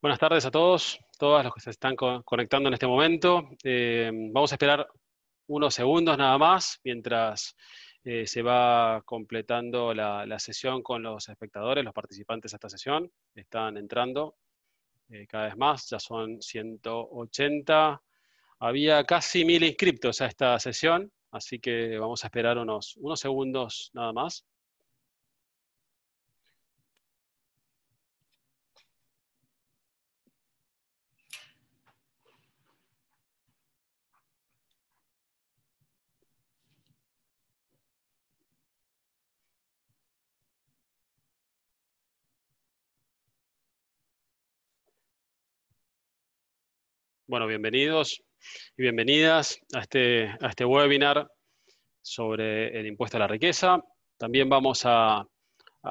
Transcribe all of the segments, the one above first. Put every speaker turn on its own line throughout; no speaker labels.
Buenas tardes a todos, todas los que se están conectando en este momento. Vamos a esperar unos segundos nada más mientras se va completando la sesión con los espectadores, los participantes a esta sesión. Están entrando cada vez más, ya son 180. Había casi 1000 inscriptos a esta sesión, así que vamos a esperar unos segundos nada más. Bueno, bienvenidos y bienvenidas a este webinar sobre el impuesto a la riqueza. También vamos a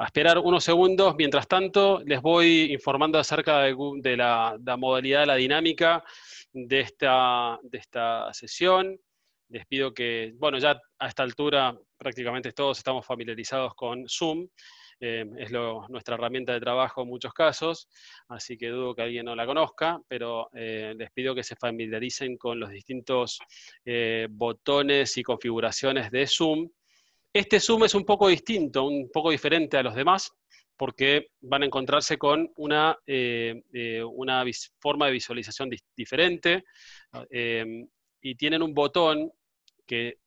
esperar unos segundos. Mientras tanto, les voy informando acerca de la modalidad, la dinámica de esta sesión. Les pido que, bueno, ya a esta altura prácticamente todos estamos familiarizados con Zoom. Es nuestra herramienta de trabajo en muchos casos, así que dudo que alguien no la conozca, pero les pido que se familiaricen con los distintos botones y configuraciones de Zoom. Este Zoom es un poco distinto, un poco diferente a los demás, porque van a encontrarse con una forma de visualización diferente, y tienen un botón que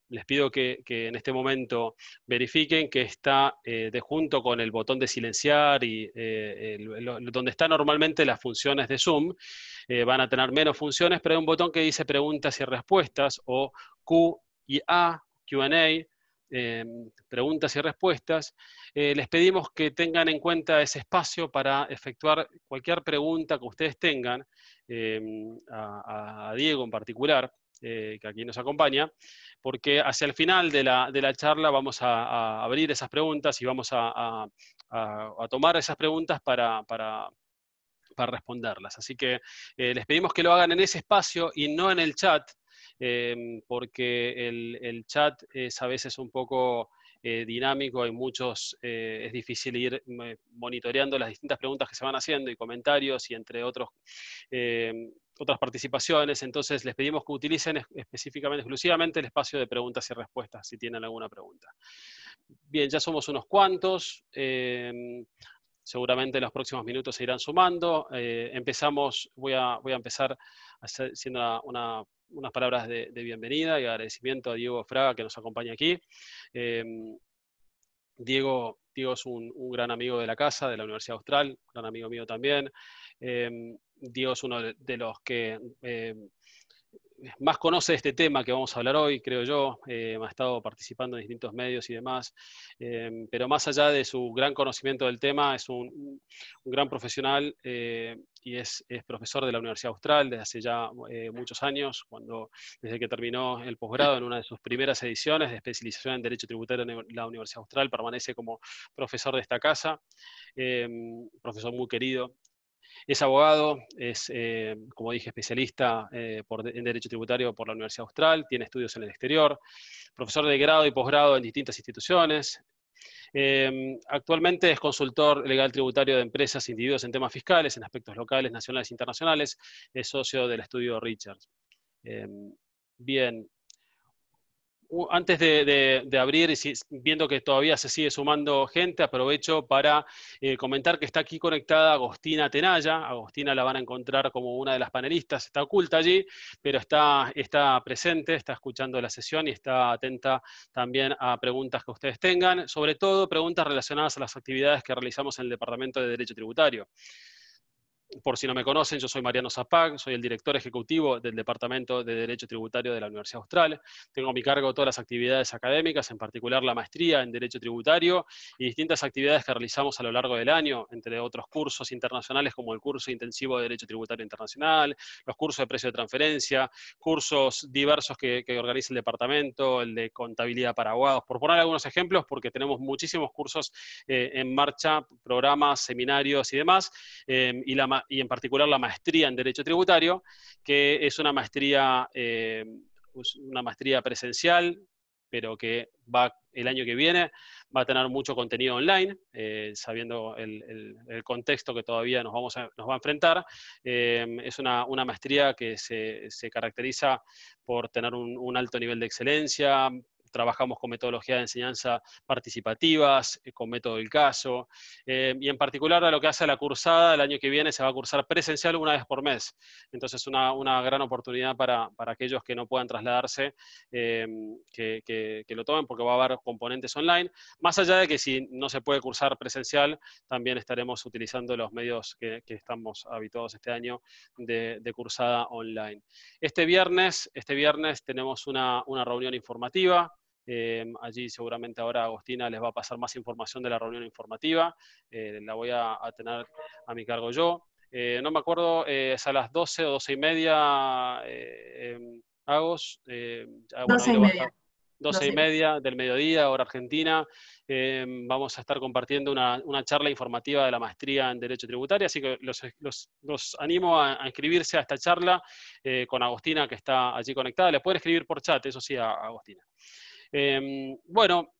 les pido que en este momento verifiquen que está junto con el botón de silenciar y donde están normalmente las funciones de Zoom. Van a tener menos funciones, pero hay un botón que dice preguntas y respuestas, o Q y A, Q&A, preguntas y respuestas. Les pedimos que tengan en cuenta ese espacio para efectuar cualquier pregunta que ustedes tengan, a Diego en particular, que aquí nos acompaña, porque hacia el final de la charla vamos a abrir esas preguntas y vamos a tomar esas preguntas para responderlas. Así que les pedimos que lo hagan en ese espacio y no en el chat, porque el chat es a veces un poco dinámico, hay muchos, es difícil ir monitoreando las distintas preguntas que se van haciendo y comentarios y entre otros, otras participaciones. Entonces les pedimos que utilicen específicamente, exclusivamente el espacio de preguntas y respuestas, si tienen alguna pregunta. Bien, ya somos unos cuantos. Seguramente en los próximos minutos se irán sumando. Voy a empezar haciendo unas palabras de bienvenida y agradecimiento a Diego Fraga, que nos acompaña aquí. Diego es un gran amigo de la casa, de la Universidad Austral, un gran amigo mío también. Diego es uno de los que más conoce este tema que vamos a hablar hoy, creo yo. Ha estado participando en distintos medios y demás, pero más allá de su gran conocimiento del tema, es un gran profesional, y es profesor de la Universidad Austral desde hace ya muchos años, desde que terminó el posgrado en una de sus primeras ediciones de especialización en Derecho Tributario en la Universidad Austral, permanece como profesor de esta casa, profesor muy querido. Es abogado, es, como dije, especialista en Derecho Tributario por la Universidad Austral, tiene estudios en el exterior, profesor de grado y posgrado en distintas instituciones. Actualmente es consultor legal tributario de empresas e individuos en temas fiscales, en aspectos locales, nacionales e internacionales. Es socio del estudio Richards. Bien. Antes de abrir, y viendo que todavía se sigue sumando gente, aprovecho para comentar que está aquí conectada Agostina Tenaya. Agostina la van a encontrar como una de las panelistas, está oculta allí, pero está presente, está escuchando la sesión y está atenta también a preguntas que ustedes tengan, sobre todo preguntas relacionadas a las actividades que realizamos en el Departamento de Derecho Tributario. Por si no me conocen, yo soy Mariano Zapag, soy el director ejecutivo del Departamento de Derecho Tributario de la Universidad Austral. Tengo a mi cargo todas las actividades académicas, en particular la maestría en Derecho Tributario y distintas actividades que realizamos a lo largo del año, entre otros cursos internacionales como el curso intensivo de Derecho Tributario Internacional, los cursos de precio de transferencia, cursos diversos que organiza el departamento, el de contabilidad para abogados, por poner algunos ejemplos, porque tenemos muchísimos cursos en marcha, programas, seminarios y demás, y en particular la maestría en Derecho Tributario, que es una maestría presencial, pero que el año que viene va a tener mucho contenido online, sabiendo el contexto que todavía nos va a enfrentar. Es una maestría que se caracteriza por tener un alto nivel de excelencia. Trabajamos con metodología de enseñanza participativas, con método del caso, y en particular a lo que hace la cursada, el año que viene se va a cursar presencial una vez por mes. Entonces, una gran oportunidad para aquellos que no puedan trasladarse, que lo tomen, porque va a haber componentes online. Más allá de que si no se puede cursar presencial, también estaremos utilizando los medios que estamos habituados este año de cursada online. Este viernes tenemos una reunión informativa. Allí seguramente ahora Agostina les va a pasar más información de la reunión informativa. La voy a tener a mi cargo yo. No me acuerdo, es a las 12 o 12 y media, Agos. Bueno, ahí
12 y
lo va a
media.
estar. 12 y media del mediodía, hora argentina. Vamos a estar compartiendo una charla informativa de la maestría en Derecho Tributario, así que los animo a inscribirse a esta charla con Agostina, que está allí conectada. Les pueden escribir por chat, eso sí, a Agostina. Bueno,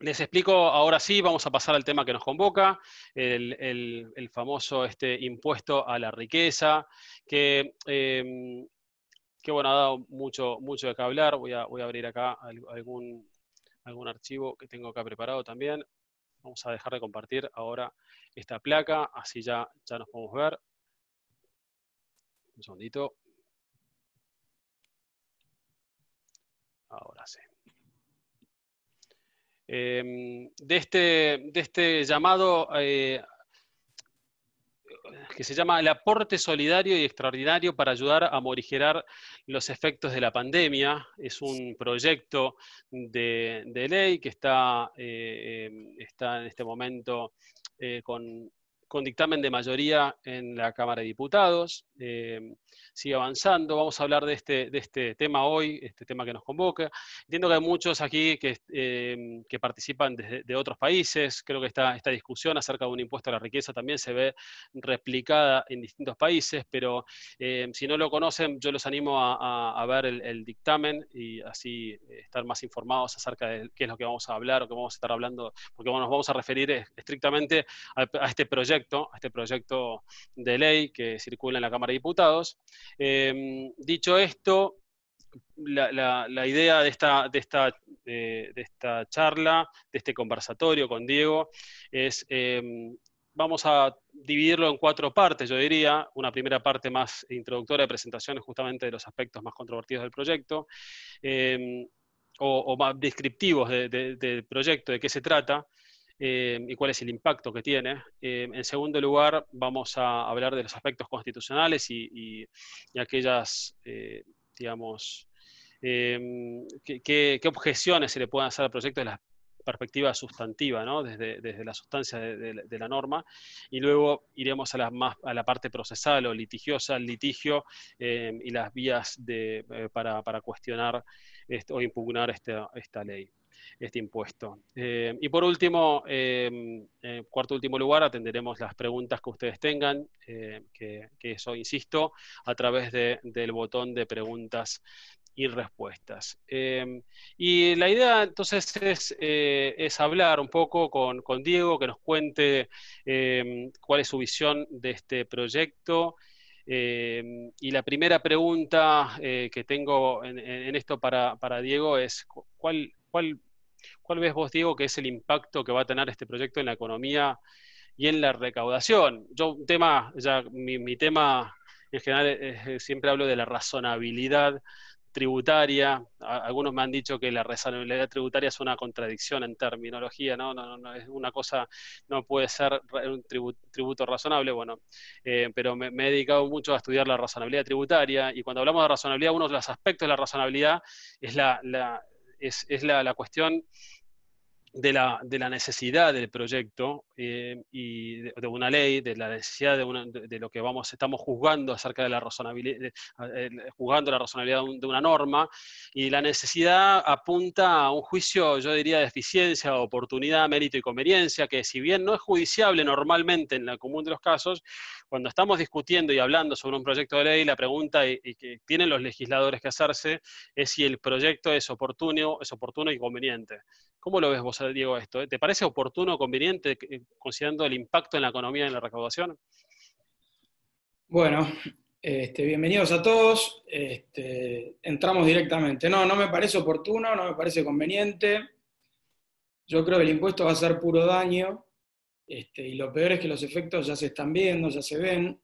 les explico, ahora sí, vamos a pasar al tema que nos convoca, el famoso impuesto a la riqueza, que bueno, ha dado mucho de qué hablar. Voy a abrir acá algún archivo que tengo acá preparado también. Vamos a dejar de compartir ahora esta placa, así ya nos podemos ver. Un segundito. Ahora sí. De este llamado que se llama el aporte solidario y extraordinario para ayudar a morigerar los efectos de la pandemia. Es un proyecto de ley que está en este momento con dictamen de mayoría en la Cámara de Diputados. Sigue avanzando. Vamos a hablar de este tema hoy, este tema que nos convoca. Entiendo que hay muchos aquí que participan de otros países. Creo que esta discusión acerca de un impuesto a la riqueza también se ve replicada en distintos países, pero si no lo conocen, yo los animo a ver el dictamen y así estar más informados acerca de qué es lo que vamos a hablar o qué vamos a estar hablando, porque nos vamos a referir estrictamente a este proyecto de ley que circula en la Cámara de Diputados. Dicho esto, la idea de esta charla, de este conversatorio con Diego, es vamos a dividirlo en 4 partes, yo diría. Una primera parte más introductoria de presentaciones justamente de los aspectos más controvertidos del proyecto, o más descriptivos del proyecto, de qué se trata, y cuál es el impacto que tiene. En segundo lugar, vamos a hablar de los aspectos constitucionales y aquellas, digamos, qué objeciones se le pueden hacer al proyecto desde la perspectiva sustantiva, ¿no? desde la sustancia de la norma, y luego iremos a la parte procesal o litigiosa, el litigio y las vías para cuestionar o impugnar esta ley, este impuesto. Y por último, cuarto último lugar, atenderemos las preguntas que ustedes tengan, que eso, insisto, a través del botón de preguntas y respuestas. Y la idea entonces es hablar un poco con Diego, que nos cuente cuál es su visión de este proyecto. Y la primera pregunta que tengo en esto para Diego es, ¿cuál ves vos, Diego, que es el impacto que va a tener este proyecto en la economía y en la recaudación? Yo, mi tema en general, siempre hablo de la razonabilidad tributaria. Algunos me han dicho que la razonabilidad tributaria es una contradicción en terminología, ¿no? No es una cosa, no puede ser un tributo razonable. Bueno, pero me he dedicado mucho a estudiar la razonabilidad tributaria, y cuando hablamos de razonabilidad, uno de los aspectos de la razonabilidad es la cuestión de la necesidad del proyecto y de una ley, de la necesidad de lo que estamos juzgando acerca de la razonabilidad, juzgando la razonabilidad de una norma, y la necesidad apunta a un juicio, yo diría, de eficiencia, oportunidad, mérito y conveniencia, que si bien no es judiciable normalmente en el común de los casos, cuando estamos discutiendo y hablando sobre un proyecto de ley, la pregunta y que tienen los legisladores que hacerse es si el proyecto es oportuno y conveniente. ¿Cómo lo ves vos, Diego, esto? ¿Te parece oportuno o conveniente considerando el impacto en la economía y en la recaudación?
Bueno, bienvenidos a todos. Entramos directamente. No me parece oportuno, no me parece conveniente. Yo creo que el impuesto va a hacer puro daño, y lo peor es que los efectos ya se están viendo, ya se ven,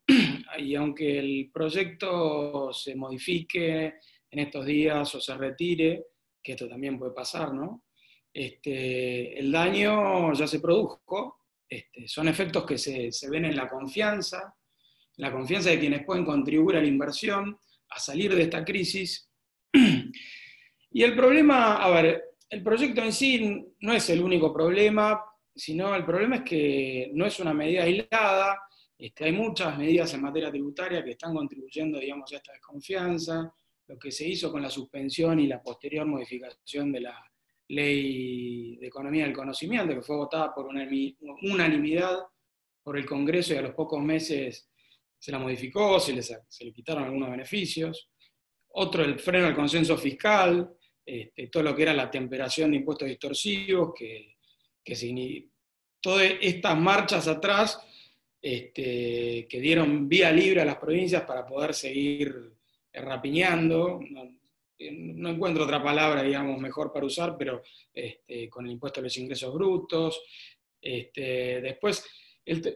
y aunque el proyecto se modifique en estos días o se retire, que esto también puede pasar, ¿no? El daño ya se produjo. Son efectos que se ven en la confianza de quienes pueden contribuir a la inversión, a salir de esta crisis. Y el problema, a ver, el proyecto en sí no es el único problema, sino el problema es que no es una medida aislada. Hay muchas medidas en materia tributaria que están contribuyendo, digamos, a esta desconfianza. Lo que se hizo con la suspensión y la posterior modificación de la Ley de Economía del Conocimiento, que fue votada por unanimidad por el Congreso y a los pocos meses se la modificó, se le quitaron algunos beneficios. Otro, el freno al consenso fiscal, todo lo que era la temperación de impuestos distorsivos, todas estas marchas atrás que dieron vía libre a las provincias para poder seguir rapiñando. No encuentro otra palabra, digamos, mejor para usar, pero con el impuesto a los ingresos brutos. Después,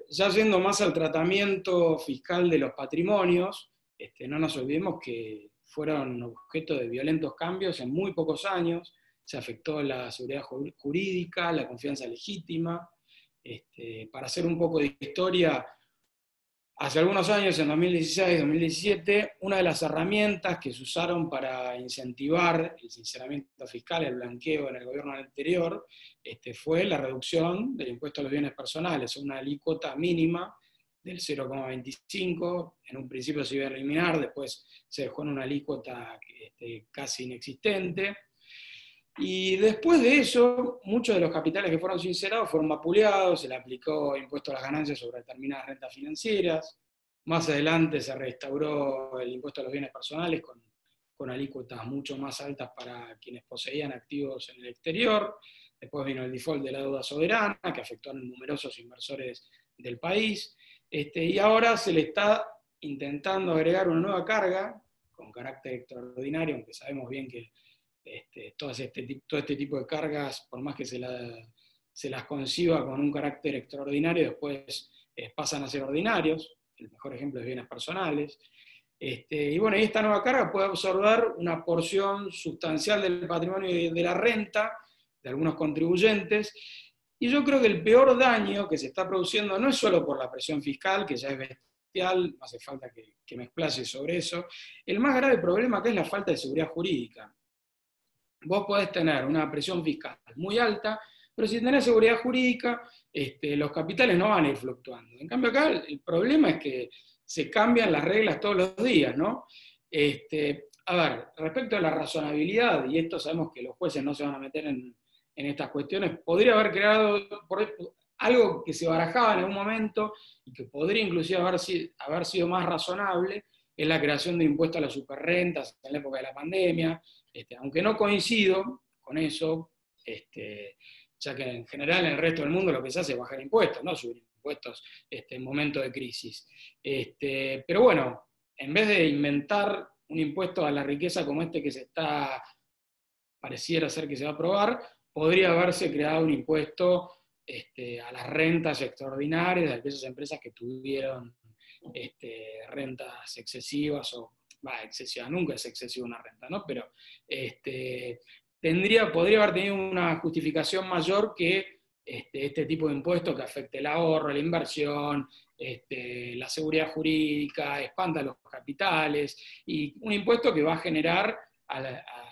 ya yendo más al tratamiento fiscal de los patrimonios, no nos olvidemos que fueron objeto de violentos cambios en muy pocos años. Se afectó la seguridad jurídica, la confianza legítima. Para hacer un poco de historia, hace algunos años, en 2016-2017, una de las herramientas que se usaron para incentivar el sinceramiento fiscal, el blanqueo en el gobierno anterior, fue la reducción del impuesto a los bienes personales, una alícuota mínima del 0,25, en un principio se iba a eliminar, después se dejó en una alícuota casi inexistente. Y después de eso, muchos de los capitales que fueron sincerados fueron vapuleados, se le aplicó impuesto a las ganancias sobre determinadas rentas financieras. Más adelante se restauró el impuesto a los bienes personales con alícuotas mucho más altas para quienes poseían activos en el exterior. Después vino el default de la deuda soberana, que afectó a numerosos inversores del país. Y ahora se le está intentando agregar una nueva carga con carácter extraordinario, aunque sabemos bien que todo este tipo de cargas, por más que se las conciba con un carácter extraordinario, después pasan a ser ordinarios. El mejor ejemplo es bienes personales. Y bueno, y esta nueva carga puede absorber una porción sustancial del patrimonio y de la renta de algunos contribuyentes. Y yo creo que el peor daño que se está produciendo no es solo por la presión fiscal, que ya es bestial, no hace falta que me explaye sobre eso. El más grave problema acá es la falta de seguridad jurídica. Vos podés tener una presión fiscal muy alta, pero si tenés seguridad jurídica, los capitales no van a ir fluctuando. En cambio acá el problema es que se cambian las reglas todos los días, ¿no? A ver, respecto a la razonabilidad, y esto sabemos que los jueces no se van a meter en estas cuestiones, podría haber creado algo que se barajaba en algún momento y que podría inclusive haber sido más razonable, es la creación de impuestos a las superrentas en la época de la pandemia. Aunque no coincido con eso, ya que en general en el resto del mundo lo que se hace es bajar impuestos, no subir impuestos en momentos de crisis. Pero bueno, en vez de inventar un impuesto a la riqueza como este que pareciera ser que se va a aprobar, podría haberse creado un impuesto a las rentas extraordinarias de aquellas empresas que tuvieron rentas excesivas excesiva, nunca es excesiva una renta, ¿no? Pero podría haber tenido una justificación mayor que este tipo de impuestos que afecte el ahorro, la inversión, la seguridad jurídica, espanta los capitales, y un impuesto que va a generar,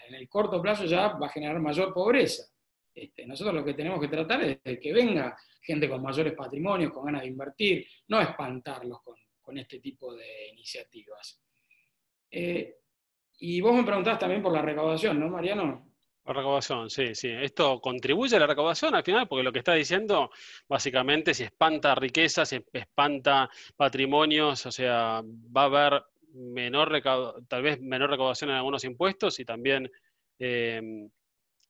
en el corto plazo ya va a generar mayor pobreza. Nosotros lo que tenemos que tratar es de que venga gente con mayores patrimonios, con ganas de invertir, no espantarlos con este tipo de iniciativas. Y vos me preguntabas también por la recaudación, ¿no, Mariano?
La recaudación, sí, sí. ¿Esto contribuye a la recaudación al final? Porque lo que está diciendo, básicamente, si espanta riquezas, si espanta patrimonios, o sea, va a haber tal vez menor recaudación en algunos impuestos y también,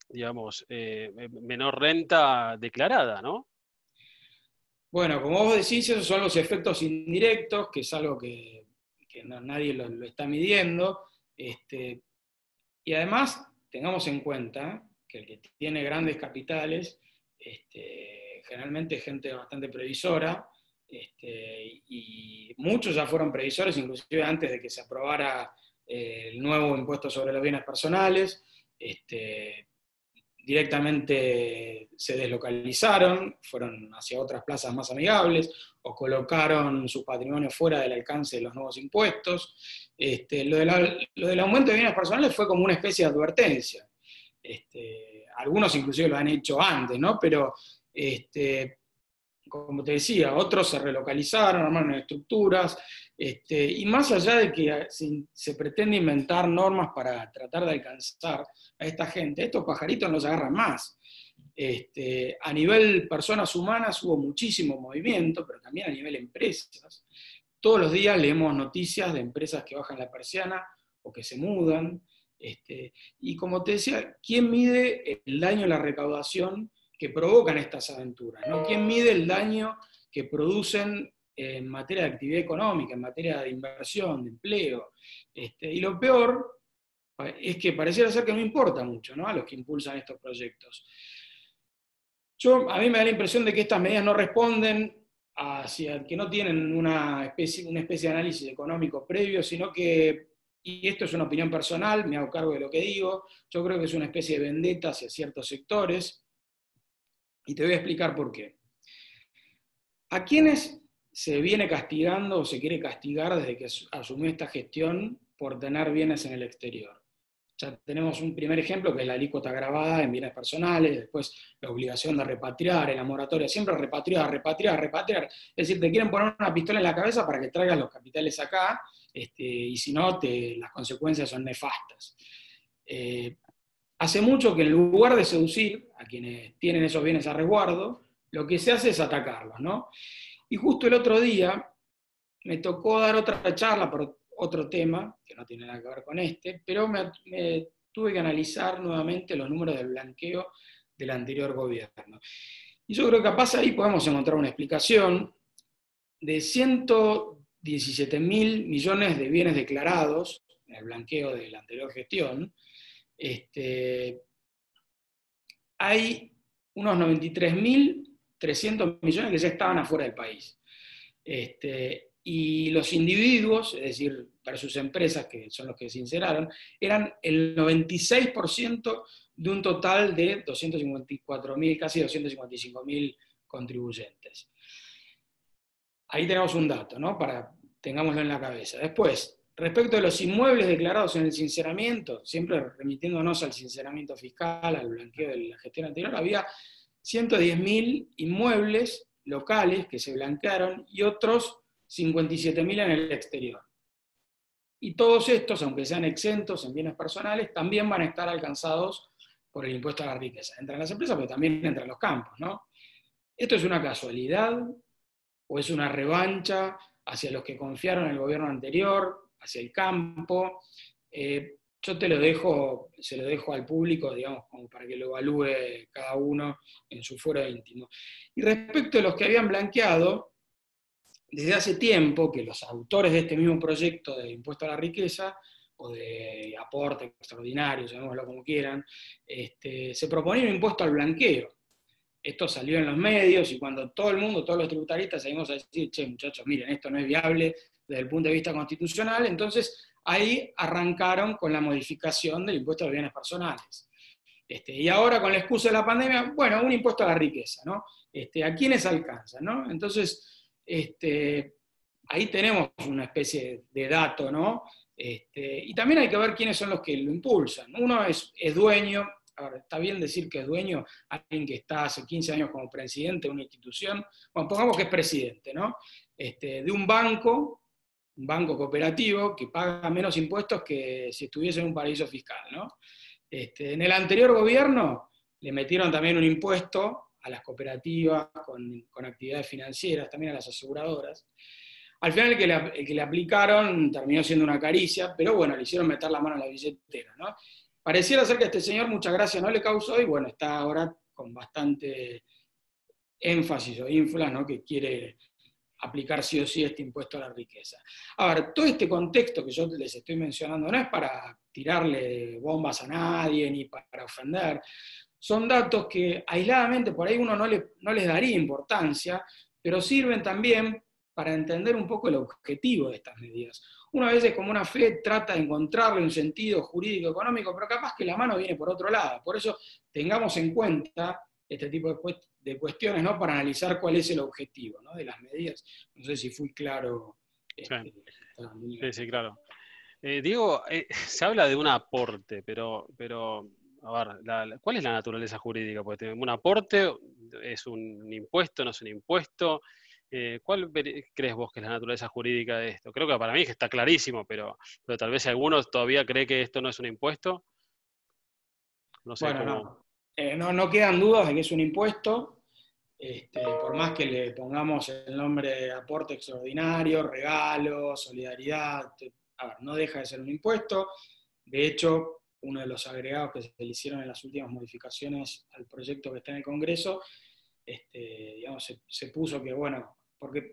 digamos, menor renta declarada, ¿no?
Bueno, como vos decís, esos son los efectos indirectos, que es algo que nadie lo está midiendo. Y además, tengamos en cuenta que el que tiene grandes capitales, generalmente es gente bastante previsora, y muchos ya fueron previsores, inclusive antes de que se aprobara el nuevo impuesto sobre los bienes personales. Directamente se deslocalizaron, fueron hacia otras plazas más amigables, o colocaron su patrimonio fuera del alcance de los nuevos impuestos. Lo del aumento de bienes personales fue como una especie de advertencia. Algunos inclusive lo han hecho antes, ¿no? Pero, como te decía, otros se relocalizaron, armaron estructuras, y más allá de que se pretende inventar normas para tratar de alcanzar a esta gente, estos pajaritos no se agarran más. A nivel personas humanas hubo muchísimo movimiento, pero también a nivel empresas. Todos los días leemos noticias de empresas que bajan la persiana o que se mudan. Y como te decía, ¿quién mide el daño a la recaudación que provocan estas aventuras, ¿no? ¿Quién mide el daño que producen en materia de actividad económica, en materia de inversión, de empleo? Y lo peor es que pareciera ser que no importa mucho, ¿no?, a los que impulsan estos proyectos. A mí me da la impresión de que estas medidas no responden hacia que no tienen una especie de análisis económico previo, sino que, y esto es una opinión personal, me hago cargo de lo que digo, yo creo que es una especie de vendetta hacia ciertos sectores, y te voy a explicar por qué. ¿A quiénes se viene castigando o se quiere castigar desde que asumió esta gestión por tener bienes en el exterior? Ya tenemos un primer ejemplo, que es la alícuota grabada en bienes personales, después la obligación de repatriar, en la moratoria, siempre repatriar. Es decir, te quieren poner una pistola en la cabeza para que traigas los capitales acá, y si no, las consecuencias son nefastas. Hace mucho que en lugar de seducir a quienes tienen esos bienes a resguardo, lo que se hace es atacarlos, ¿no? Y justo el otro día me tocó dar otra charla por otro tema, que no tiene nada que ver con pero me tuve que analizar nuevamente los números del blanqueo del anterior gobierno. Y yo creo que capaz ahí podemos encontrar una explicación de 117.000 millones de bienes declarados en el blanqueo de la anterior gestión. Hay unos 93.300 millones que ya estaban afuera del país. Y los individuos, es decir, versus empresas, que son los que se sinceraron, eran el 96% de un total de 254.000, casi 255.000 contribuyentes. Ahí tenemos un dato, ¿no?, tengámoslo en la cabeza. Después, respecto de los inmuebles declarados en el sinceramiento, siempre remitiéndonos al sinceramiento fiscal, al blanqueo de la gestión anterior, había 110.000 inmuebles locales que se blanquearon y otros 57.000 en el exterior. Y todos estos, aunque sean exentos en bienes personales, también van a estar alcanzados por el impuesto a la riqueza. Entran las empresas, pero también entran los campos, ¿no? ¿Esto es una casualidad o es una revancha hacia los que confiaron en el gobierno anterior, hacia el campo? Yo se lo dejo al público, digamos, como para que lo evalúe cada uno en su fuero íntimo. Y respecto de los que habían blanqueado, desde hace tiempo que los autores de este mismo proyecto de impuesto a la riqueza, o de aporte extraordinario, llamémoslo como quieran, se proponía un impuesto al blanqueo. Esto salió en los medios, y cuando todo el mundo, todos los tributaristas, salimos a decir, che, muchachos, miren, esto no es viable desde el punto de vista constitucional, entonces ahí arrancaron con la modificación del impuesto a los bienes personales. Y ahora, con la excusa de la pandemia, bueno, un impuesto a la riqueza, ¿no? ¿A quiénes alcanza, no? Entonces, ahí tenemos una especie de dato, ¿no? Y también hay que ver quiénes son los que lo impulsan. Uno es dueño, a ver, está bien decir que es dueño, alguien que está hace 15 años como presidente de una institución, bueno, pongamos que es presidente, ¿no? De un banco cooperativo que paga menos impuestos que si estuviese en un paraíso fiscal, ¿no? En el anterior gobierno le metieron también un impuesto a las cooperativas con actividades financieras, también a las aseguradoras. Al final el que le aplicaron terminó siendo una caricia, pero bueno, le hicieron meter la mano en la billetera, ¿no? Pareciera ser que a este señor mucha gracia no le causó y bueno, está ahora con bastante énfasis o ínfula, ¿no? Que quiere aplicar sí o sí este impuesto a la riqueza. A ver, todo este contexto que yo les estoy mencionando no es para tirarle bombas a nadie ni para ofender, son datos que aisladamente por ahí uno no les daría importancia, pero sirven también para entender un poco el objetivo de estas medidas. Una vez es como una fe trata de encontrarle un sentido jurídico, económico, pero capaz que la mano viene por otro lado. Por eso tengamos en cuenta este tipo de cuestiones, ¿no? Para analizar cuál es el objetivo, ¿no? De las medidas. No sé si fui claro.
Sí, claro. Diego, se habla de un aporte, pero a ver, ¿cuál es la naturaleza jurídica? Porque un aporte es un impuesto, no es un impuesto. ¿Cuál crees vos que es la naturaleza jurídica de esto? Creo que para mí está clarísimo, pero tal vez si alguno todavía cree que esto no es un impuesto. No sé
Bueno,
cómo.
no quedan dudas de que es un impuesto, por más que le pongamos el nombre de aporte extraordinario, regalo, solidaridad, a ver, no deja de ser un impuesto. De hecho, uno de los agregados que se le hicieron en las últimas modificaciones al proyecto que está en el Congreso, digamos, se puso que, bueno,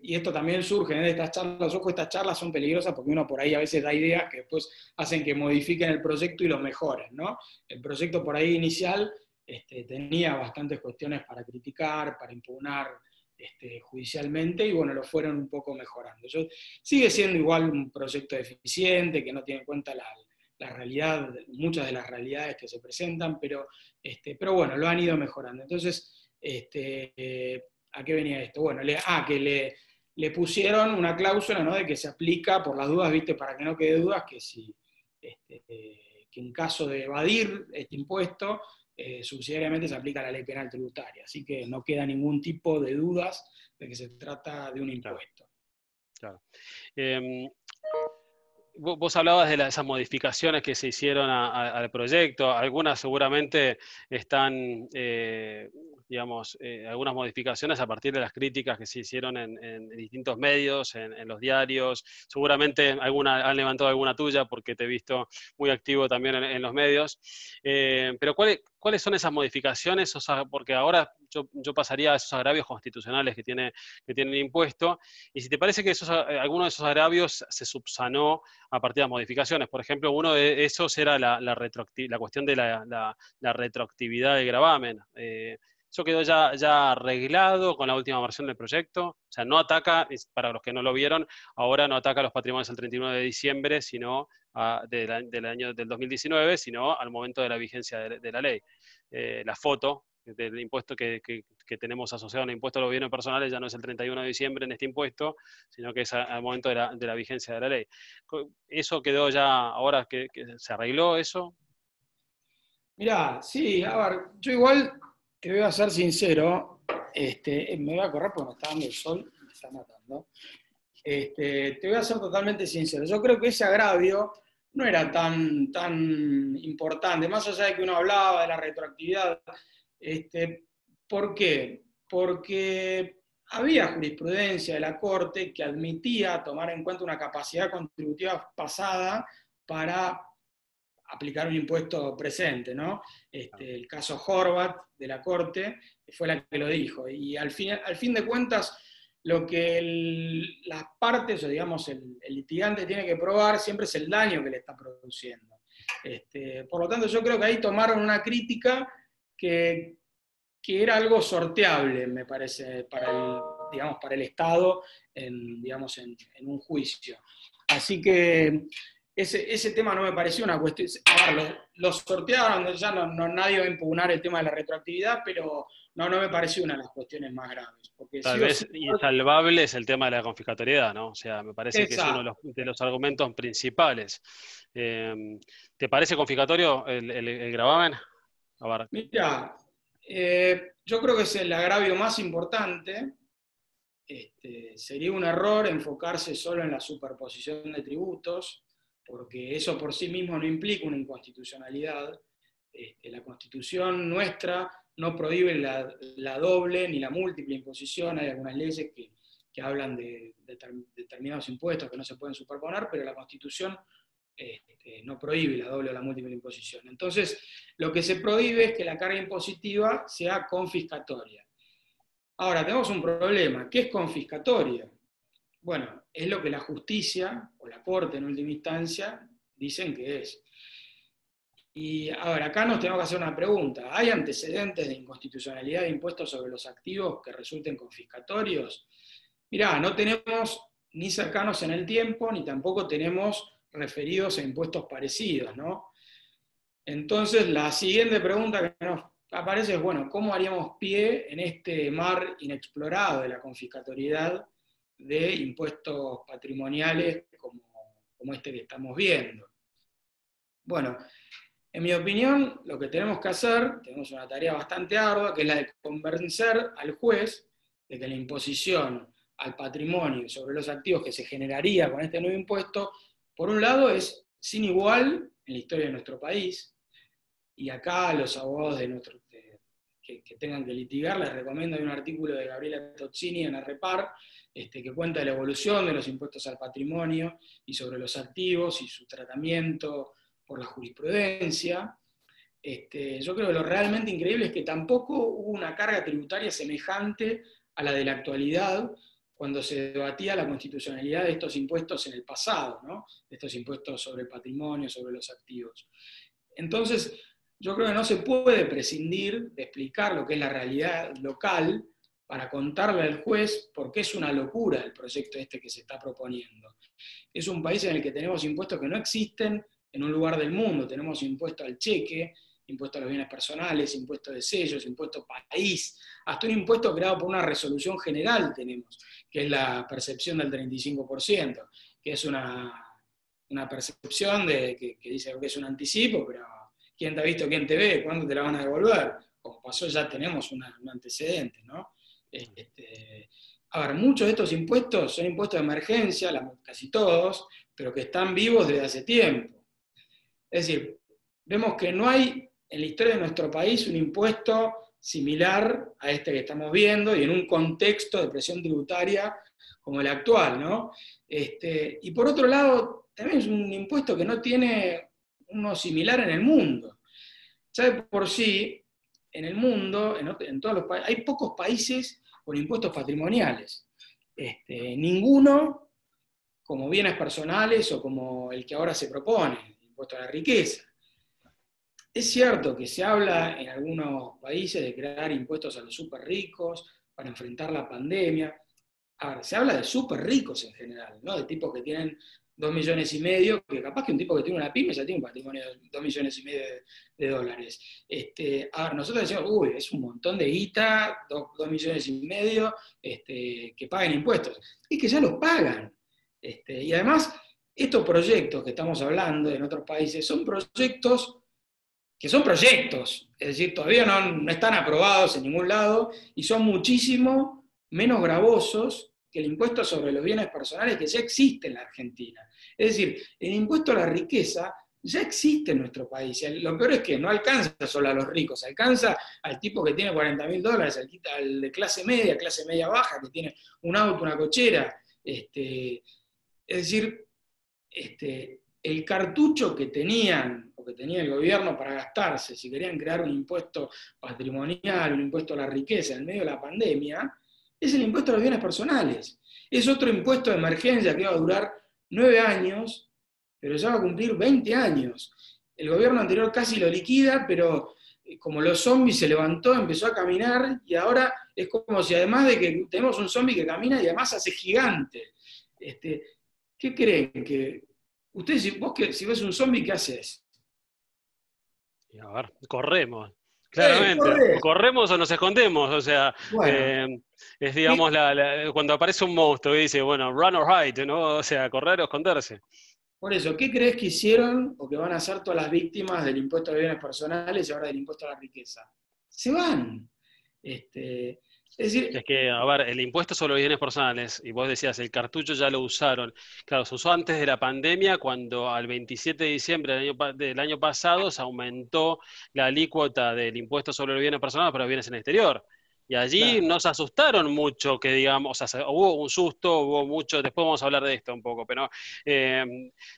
y esto también surge de estas charlas, ojo, estas charlas son peligrosas porque uno por ahí a veces da ideas que después hacen que modifiquen el proyecto y lo mejoren, ¿no? El proyecto por ahí inicial tenía bastantes cuestiones para criticar, para impugnar judicialmente, y bueno, lo fueron un poco mejorando. Sigue siendo igual un proyecto deficiente, que no tiene en cuenta la realidad, muchas de las realidades que se presentan, pero bueno, lo han ido mejorando. Entonces, ¿a qué venía esto? Bueno, que le pusieron una cláusula, ¿no? De que se aplica, por las dudas, ¿viste? Para que no quede dudas, que si que en caso de evadir este impuesto, subsidiariamente se aplica la ley penal tributaria. Así que no queda ningún tipo de dudas de que se trata de un impuesto.
Claro. Vos hablabas de esas modificaciones que se hicieron al proyecto. Algunas seguramente están, digamos, algunas modificaciones a partir de las críticas que se hicieron en distintos medios, en los diarios. Seguramente han levantado alguna tuya porque te he visto muy activo también en los medios. Pero ¿cuáles son esas modificaciones? O sea, porque ahora yo pasaría a esos agravios constitucionales que tiene el impuesto. Y si te parece que alguno de esos agravios se subsanó a partir de las modificaciones. Por ejemplo, uno de esos era la cuestión de la retroactividad del gravamen. Eso quedó ya arreglado con la última versión del proyecto. O sea, no ataca, para los que no lo vieron, ahora no ataca a los patrimonios al 31 de diciembre, sino del año del 2019, sino al momento de la vigencia de la ley. La foto del impuesto que tenemos asociado al impuesto a los bienes personales ya no es el 31 de diciembre en este impuesto, sino que es al momento de la vigencia de la ley. ¿Eso quedó ya, ahora que se arregló eso?
Mirá, sí, a ver, yo igual te voy a ser sincero, me voy a correr porque me está dando el sol, me está matando. Te voy a ser totalmente sincero, yo creo que ese agravio no era tan importante, más allá de que uno hablaba de la retroactividad. ¿Por qué? Porque había jurisprudencia de la Corte que admitía tomar en cuenta una capacidad contributiva pasada para aplicar un impuesto presente, ¿no? El caso Horvath de la Corte fue la que lo dijo. Y al fin de cuentas, lo que las partes, o digamos el litigante tiene que probar siempre es el daño que le está produciendo. Por lo tanto, yo creo que ahí tomaron una crítica que era algo sorteable, me parece, para el Estado en un juicio. Así que ese tema no me pareció una cuestión. A ver, lo sortearon, ya nadie va a impugnar el tema de la retroactividad, pero no me pareció una de las cuestiones más graves. Porque
Tal vez insalvable es el tema de la confiscatoriedad, ¿no? O sea, me parece que es uno de los argumentos principales. ¿Te parece confiscatorio el gravamen? A ver.
Mira, yo creo que es el agravio más importante. Sería un error enfocarse solo en la superposición de tributos, porque eso por sí mismo no implica una inconstitucionalidad. La Constitución nuestra no prohíbe la doble ni la múltiple imposición. Hay algunas leyes que hablan de determinados impuestos que no se pueden superponer, pero la Constitución no prohíbe la doble o la múltiple imposición. Entonces, lo que se prohíbe es que la carga impositiva sea confiscatoria. Ahora, tenemos un problema. ¿Qué es confiscatoria? Bueno, es lo que la justicia, o la Corte en última instancia, dicen que es. Y ahora, acá nos tenemos que hacer una pregunta. ¿Hay antecedentes de inconstitucionalidad de impuestos sobre los activos que resulten confiscatorios? Mirá, no tenemos ni cercanos en el tiempo, ni tampoco tenemos referidos a impuestos parecidos, ¿no? Entonces, la siguiente pregunta que nos aparece es, bueno, ¿cómo haríamos pie en este mar inexplorado de la confiscatoriedad de impuestos patrimoniales como este que estamos viendo? Bueno, en mi opinión, lo que tenemos que hacer, tenemos una tarea bastante ardua, que es la de convencer al juez de que la imposición al patrimonio sobre los activos que se generaría con este nuevo impuesto, por un lado es sin igual en la historia de nuestro país, y acá a los abogados que tengan que litigar les recomiendo, hay un artículo de Gabriela Tozzini en Arrepar, que cuenta de la evolución de los impuestos al patrimonio y sobre los activos y su tratamiento por la jurisprudencia. Yo creo que lo realmente increíble es que tampoco hubo una carga tributaria semejante a la de la actualidad cuando se debatía la constitucionalidad de estos impuestos en el pasado, ¿no? De estos impuestos sobre el patrimonio, sobre los activos. Entonces, yo creo que no se puede prescindir de explicar lo que es la realidad local para contarle al juez por qué es una locura el proyecto que se está proponiendo. Es un país en el que tenemos impuestos que no existen en un lugar del mundo. Tenemos impuesto al cheque, impuesto a los bienes personales, impuesto de sellos, impuesto país, hasta un impuesto creado por una resolución general tenemos, que es la percepción del 35%, que es una percepción que dice que es un anticipo, pero ¿quién te ha visto, quién te ve? ¿Cuándo te la van a devolver? Como pasó, ya tenemos un antecedente, ¿no? A ver, muchos de estos impuestos son impuestos de emergencia, casi todos, pero que están vivos desde hace tiempo. Es decir, vemos que no hay en la historia de nuestro país un impuesto similar a este que estamos viendo y en un contexto de presión tributaria como el actual, ¿no? Y por otro lado, también es un impuesto que no tiene uno similar en el mundo. Ya de por sí, en el mundo, en todos los países, hay pocos países con impuestos patrimoniales. Ninguno como bienes personales o como el que ahora se propone, el impuesto a la riqueza. Es cierto que se habla en algunos países de crear impuestos a los súper ricos para enfrentar la pandemia. A ver, se habla de súper ricos en general, ¿no? De tipos que tienen 2,5 millones, que capaz que un tipo que tiene una pyme ya tiene un patrimonio de 2,5 millones de dólares. A ver, nosotros decimos, uy, es un montón de guita, 2,5 millones, que paguen impuestos. Y que ya los pagan. Y además, estos proyectos que estamos hablando en otros países son proyectos que son proyectos, es decir, todavía no están aprobados en ningún lado y son muchísimo menos gravosos que el impuesto sobre los bienes personales que ya existe en la Argentina. Es decir, el impuesto a la riqueza ya existe en nuestro país. Lo peor es que no alcanza solo a los ricos, alcanza al tipo que tiene $40.000, al de clase media baja, que tiene un auto, una cochera. Es decir, el cartucho que tenía el gobierno para gastarse, si querían crear un impuesto patrimonial, un impuesto a la riqueza en medio de la pandemia, es el impuesto a los bienes personales. Es otro impuesto de emergencia que va a durar 9 años, pero ya va a cumplir 20 años. El gobierno anterior casi lo liquida, pero como los zombies se levantó, empezó a caminar, y ahora es como si además de que tenemos un zombie que camina y además hace gigante. ¿Qué creen? Que ustedes, si ves un zombie, ¿qué haces?
Y a ver, corremos, claramente. O corremos o nos escondemos, o sea,
bueno,
es digamos cuando aparece un monstruo y dice, bueno, run or hide, ¿no? O sea, correr o esconderse.
Por eso, ¿qué crees que hicieron o que van a hacer todas las víctimas del impuesto a los bienes personales y ahora del impuesto a la riqueza? Se van. Es decir,
Es que, a ver, el impuesto sobre los bienes personales, y vos decías, el cartucho ya lo usaron. Claro, se usó antes de la pandemia, cuando al 27 de diciembre del año pasado se aumentó la alícuota del impuesto sobre los bienes personales para los bienes en el exterior. Y allí
claro,
no se asustaron mucho, que digamos, o sea, hubo un susto, hubo mucho, después vamos a hablar de esto un poco, pero eh,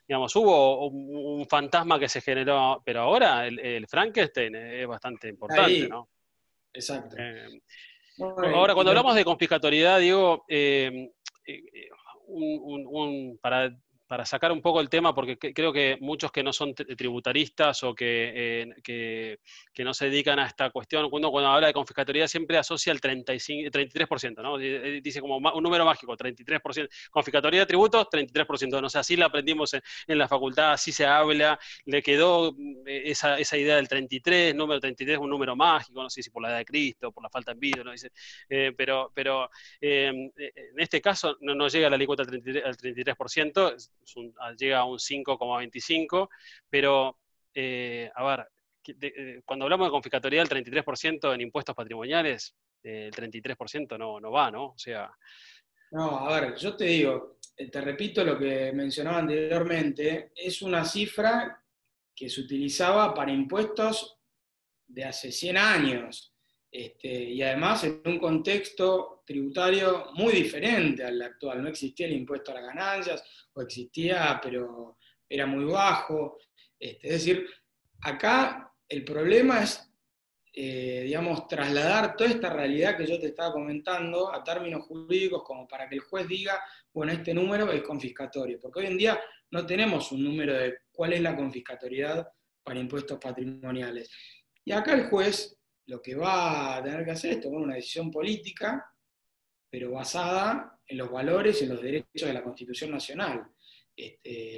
digamos, hubo un fantasma que se generó, pero ahora el Frankenstein es bastante importante,
ahí,
¿no?
exacto.
Eh,
Bueno,
Ahora,
y
cuando hablamos de confiscatoriedad, digo, eh, para sacar un poco el tema, porque creo que muchos que no son tributaristas o que no se dedican a esta cuestión, cuando habla de confiscatoriedad siempre asocia el 35, 33%, ¿no? Dice como un número mágico, 33%. Confiscatoriedad de tributos, 33%. No sé, así la aprendimos en la facultad, así se habla, le quedó esa idea del 33, número 33 es un número mágico, no sé si por la edad de Cristo, por la falta de envidia, ¿no? Dice, pero en este caso no llega la alícuota al 33%, llega a un 5,25%, pero a ver, cuando hablamos de confiscatoriedad del 33% en impuestos patrimoniales, el 33% no va, ¿no? O sea,
no, a ver, yo te digo, te repito lo que mencionaba anteriormente, es una cifra que se utilizaba para impuestos de hace 100 años, y además en un contexto tributario muy diferente al actual. No existía el impuesto a las ganancias, o existía, pero era muy bajo. Es decir, acá el problema es, digamos, trasladar toda esta realidad que yo te estaba comentando a términos jurídicos como para que el juez diga, bueno, este número es confiscatorio, porque hoy en día no tenemos un número de cuál es la confiscatoriedad para impuestos patrimoniales. Y acá el juez lo que va a tener que hacer es tomar una decisión política, pero basada en los valores y en los derechos de la Constitución Nacional.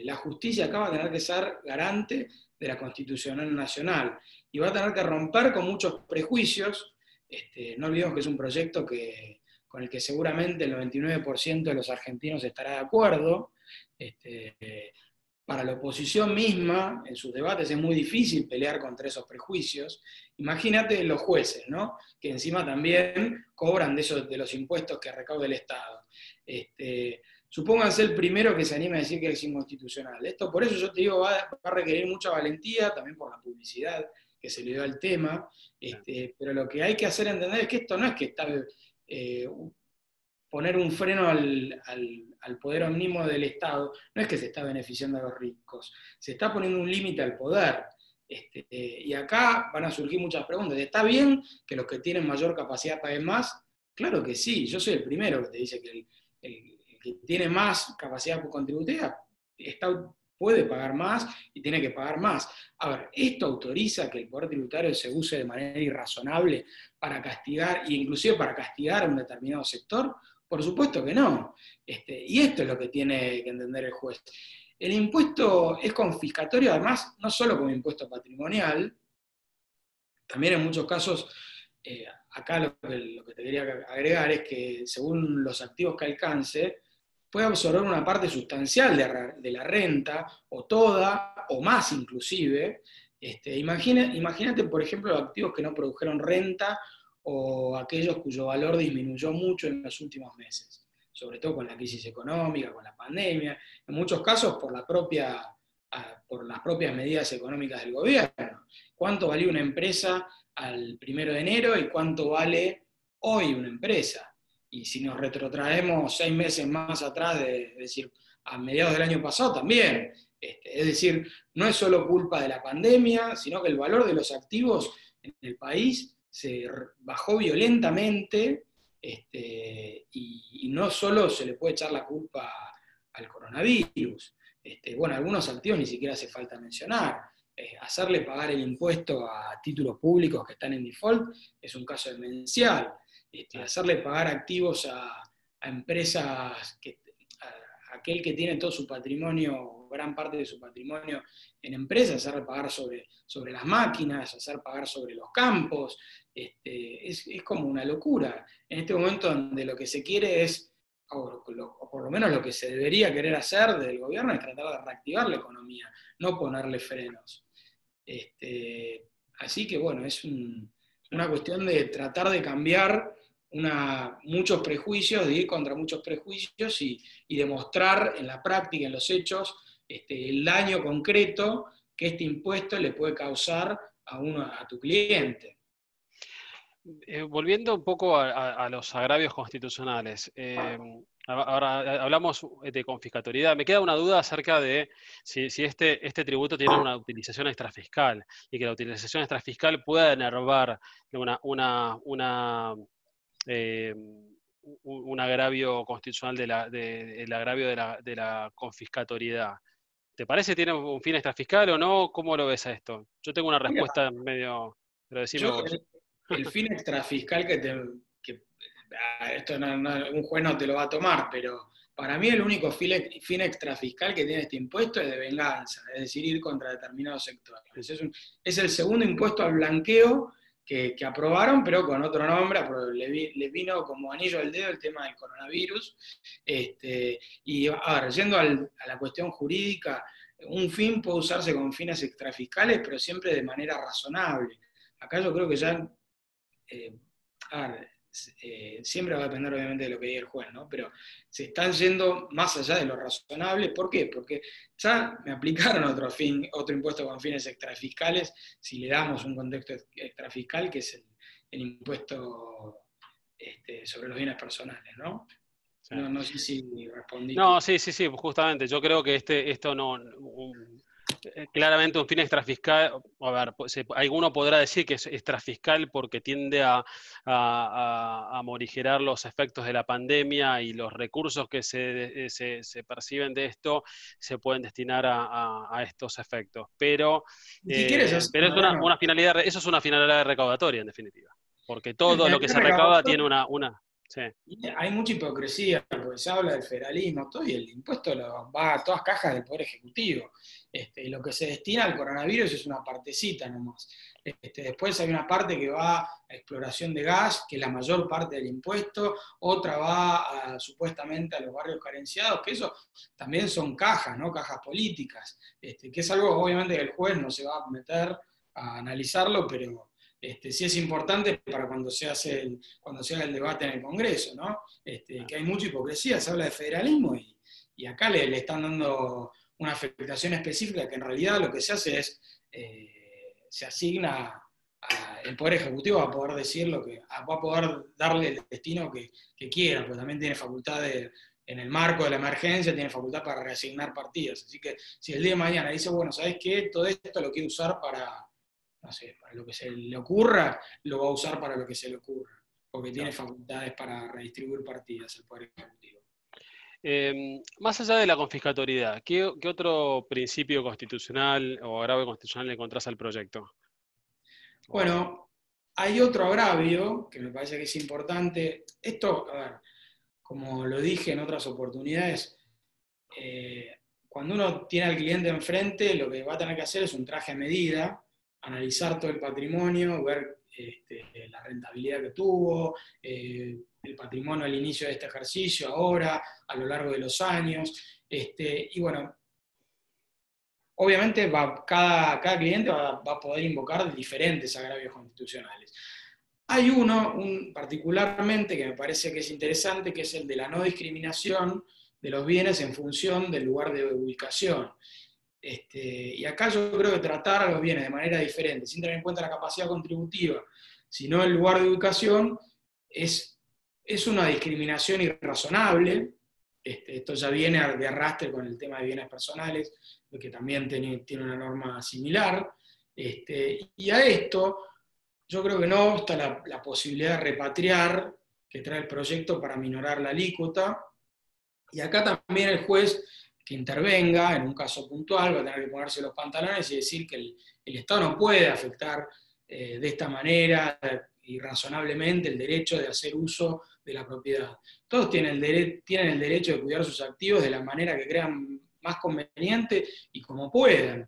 La justicia acá va a tener que ser garante de la Constitución Nacional y va a tener que romper con muchos prejuicios. No olvidemos que es un proyecto con el que seguramente el 99% de los argentinos estará de acuerdo. Para la oposición misma, en sus debates, es muy difícil pelear contra esos prejuicios. Imagínate los jueces, ¿no? Que encima también cobran de los impuestos que recauda el Estado. Supónganse el primero que se anime a decir que es inconstitucional. Esto, por eso yo te digo, va a requerir mucha valentía, también por la publicidad que se le dio al tema, pero lo que hay que hacer entender es que esto no es que está poner un freno al poder omnimo del Estado, no es que se está beneficiando a los ricos, se está poniendo un límite al poder. Y acá van a surgir muchas preguntas. ¿Está bien que los que tienen mayor capacidad paguen más? Claro que sí, yo soy el primero que te dice que el que tiene más capacidad contributiva puede pagar más y tiene que pagar más. A ver, ¿esto autoriza que el poder tributario se use de manera irrazonable para castigar, e inclusive para castigar a un determinado sector? Por supuesto que no. Y esto es lo que tiene que entender el juez. El impuesto es confiscatorio, además, no solo como impuesto patrimonial, también en muchos casos, acá lo que te quería agregar es que según los activos que alcance, puede absorber una parte sustancial de la renta, o toda, o más inclusive. Imagínate, por ejemplo, los activos que no produjeron renta o aquellos cuyo valor disminuyó mucho en los últimos meses, sobre todo con la crisis económica, con la pandemia, en muchos casos por las propias medidas económicas del gobierno. ¿Cuánto valía una empresa al 1 de enero y cuánto vale hoy una empresa? Y si nos retrotraemos 6 meses más atrás, es decir, a mediados del año pasado también. Es decir, no es solo culpa de la pandemia, sino que el valor de los activos en el país se bajó violentamente, y no solo se le puede echar la culpa al coronavirus. Bueno, algunos activos ni siquiera hace falta mencionar. Hacerle pagar el impuesto a títulos públicos que están en default es un caso demencial. Hacerle pagar activos a empresas, a aquel que tiene todo su patrimonio, gran parte de su patrimonio en empresas, hacerle pagar sobre las máquinas, hacer pagar sobre los campos, es como una locura. En este momento donde lo que se quiere es o por lo menos lo que se debería querer hacer del gobierno es tratar de reactivar la economía, no ponerle frenos. Así que bueno, es una cuestión de tratar de cambiar muchos prejuicios, de ir contra muchos prejuicios y demostrar en la práctica, en los hechos, el daño concreto que este impuesto le puede causar a tu cliente.
Volviendo un poco a los agravios constitucionales, ahora hablamos de confiscatoriedad. Me queda una duda acerca de si este tributo tiene una utilización extrafiscal y que la utilización extrafiscal pueda enervar un agravio constitucional el agravio de la confiscatoriedad. ¿Te parece que tiene un fin extrafiscal o no? ¿Cómo lo ves a esto? Yo tengo una
Mira,
respuesta medio, pero decime
yo
vos.
el fin extrafiscal esto un juez no te lo va a tomar, pero para mí el único fin extrafiscal que tiene este impuesto es de venganza, es decir, ir contra determinados sectores. Es el segundo impuesto al blanqueo que aprobaron, pero con otro nombre, le vino como anillo al dedo el tema del coronavirus. Y a ver, yendo a la cuestión jurídica, un fin puede usarse con fines extrafiscales, pero siempre de manera razonable. Acá yo creo que ya, siempre va a depender obviamente de lo que diga el juez, ¿no? Pero se están yendo más allá de lo razonable. ¿Por qué? Porque ya me aplicaron otro impuesto con fines extrafiscales, si le damos un contexto extrafiscal, que es el impuesto sobre los bienes personales, ¿no?
Sí.
No sé si respondí.
No, sí, justamente. Yo creo que esto no. Claramente un fin extrafiscal, a ver, alguno podrá decir que es extrafiscal porque tiende a morigerar los efectos de la pandemia y los recursos que se perciben de esto se pueden destinar a estos efectos. Pero,
Si quieres hacer,
pero es
bueno,
una finalidad, eso es una finalidad recaudatoria en definitiva, porque todo lo que se recauda
recaudatorio.
tiene una. Sí.
Hay mucha hipocresía, porque se habla del federalismo, todo, y el impuesto va a todas cajas del Poder Ejecutivo. Lo que se destina al coronavirus es una partecita nomás. Después hay una parte que va a exploración de gas, que es la mayor parte del impuesto, otra va supuestamente a los barrios carenciados, que eso también son cajas, ¿no? Cajas políticas, que es algo obviamente que el juez no se va a meter a analizarlo, pero sí es importante para cuando se haga el debate en el Congreso, ¿no? Que hay mucha hipocresía, se habla de federalismo y acá le están dando una afectación específica que en realidad lo que se hace es, se asigna, el Poder Ejecutivo va a poder decir va a poder darle el destino que quiera, pues también tiene facultad en el marco de la emergencia, tiene facultad para reasignar partidas. Así que si el día de mañana dice, bueno, ¿sabes qué? Todo esto lo quiero usar para, no sé, para lo que se le ocurra, lo va a usar para lo que se le ocurra, porque tiene facultades para redistribuir partidas el Poder Ejecutivo.
Más allá de la confiscatoriedad, ¿qué otro principio constitucional o agravio constitucional le encontrás al proyecto?
Bueno, hay otro agravio que me parece que es importante. Esto, a ver, como lo dije en otras oportunidades, cuando uno tiene al cliente enfrente, lo que va a tener que hacer es un traje a medida, analizar todo el patrimonio, ver la rentabilidad que tuvo, el patrimonio al inicio de este ejercicio, ahora, a lo largo de los años. Y bueno, obviamente cada cliente va a poder invocar diferentes agravios constitucionales. Hay uno particularmente que me parece que es interesante, que es el de la no discriminación de los bienes en función del lugar de ubicación. Y acá yo creo que tratar a los bienes de manera diferente, sin tener en cuenta la capacidad contributiva, sino el lugar de ubicación, es una discriminación irrazonable. Esto ya viene de arrastre con el tema de bienes personales, que también tiene una norma similar. Y a esto yo creo que no obsta la posibilidad de repatriar que trae el proyecto para minorar la alícuota. Y acá también el juez que intervenga en un caso puntual va a tener que ponerse los pantalones y decir que el Estado no puede afectar de esta manera irrazonablemente el derecho de hacer uso de la propiedad. Todos tienen el derecho de cuidar sus activos de la manera que crean más conveniente y como puedan.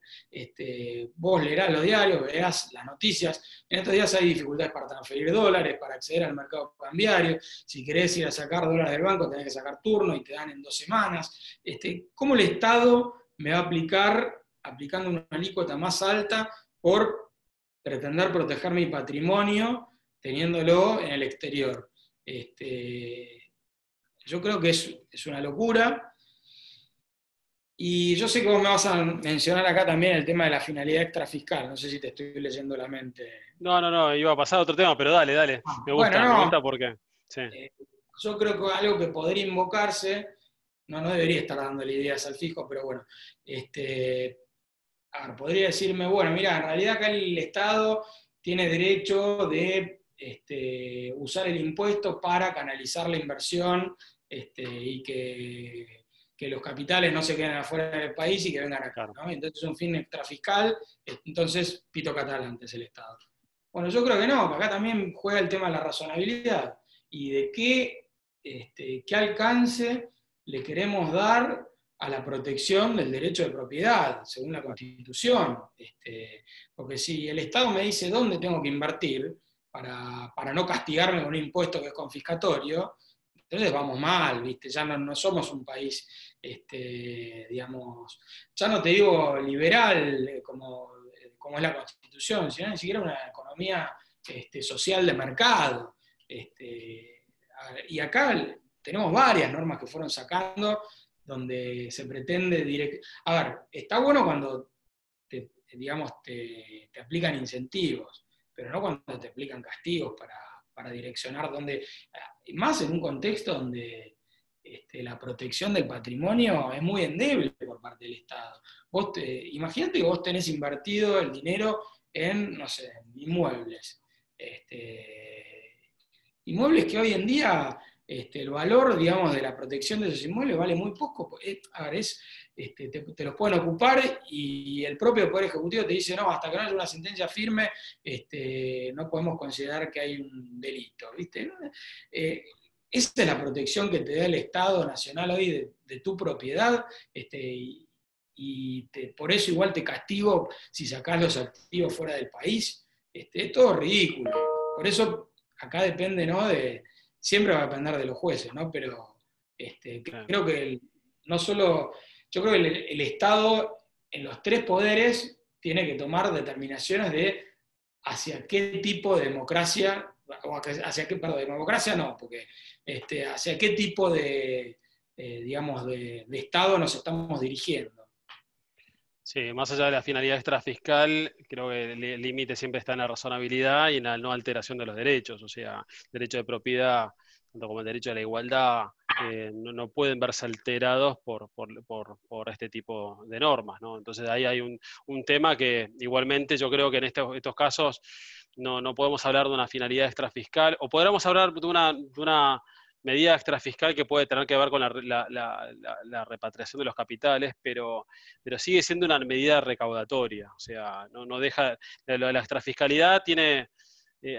Vos leerás los diarios, verás las noticias. En estos días hay dificultades para transferir dólares, para acceder al mercado cambiario. Si querés ir a sacar dólares del banco, tenés que sacar turno y te dan en 2 semanas. ¿Cómo el Estado me va a aplicar, aplicando una alícuota más alta por pretender proteger mi patrimonio teniéndolo en el exterior? Yo creo que es una locura. Y yo sé que vos me vas a mencionar acá también el tema de la finalidad extrafiscal. No sé si te estoy leyendo la mente.
No, iba a pasar a otro tema, pero dale.
Bueno,
Me
no.
gusta porque. Sí.
Yo creo que algo que podría invocarse, no debería estar dándole ideas al fisco, pero bueno, podría decirme, bueno, mira, en realidad acá el Estado tiene derecho de usar el impuesto para canalizar la inversión y que los capitales no se queden afuera del país y que vengan acá,
Claro.
¿no? Entonces es un fin extrafiscal, entonces pito catalante es el Estado. Bueno, yo creo que no, que acá también juega el tema de la razonabilidad y de qué alcance le queremos dar a la protección del derecho de propiedad, según la Constitución. Porque si el Estado me dice dónde tengo que invertir para no castigarme con un impuesto que es confiscatorio, entonces vamos mal, ¿viste? Ya no somos un país, digamos, ya no te digo liberal como es la Constitución, sino ni siquiera una economía social de mercado. Y acá tenemos varias normas que fueron sacando donde se pretende A ver, está bueno cuando te aplican incentivos, pero no cuando te aplican castigos para direccionar dónde, más en un contexto donde la protección del patrimonio es muy endeble por parte del Estado. Imagínate que vos tenés invertido el dinero en, no sé, inmuebles. Inmuebles que hoy en día el valor, digamos, de la protección de esos inmuebles vale muy poco. A ver, te los pueden ocupar y el propio Poder Ejecutivo te dice, no, hasta que no haya una sentencia firme, no podemos considerar que hay un delito, ¿viste? Esa es la protección que te da el Estado Nacional hoy de tu propiedad, por eso igual te castigo si sacás los activos fuera del país. Es todo ridículo. Por eso acá depende, ¿no? Siempre va a depender de los jueces, ¿no? Pero
Claro.
creo que no solo, yo creo que el Estado en los 3 poderes tiene que tomar determinaciones de hacia qué tipo de democracia, o hacia qué, perdón, de democracia no, porque hacia qué tipo digamos, de Estado nos estamos dirigiendo.
Sí, más allá de la finalidad extrafiscal, creo que el límite siempre está en la razonabilidad y en la no alteración de los derechos. O sea, el derecho de propiedad, tanto como el derecho a la igualdad, no pueden verse alterados por este tipo de normas, ¿no? Entonces ahí hay un tema que igualmente yo creo que en estos casos no podemos hablar de una finalidad extrafiscal, o podríamos hablar de una medida extrafiscal que puede tener que ver con la repatriación de los capitales, pero sigue siendo una medida recaudatoria. O sea, no deja. La extrafiscalidad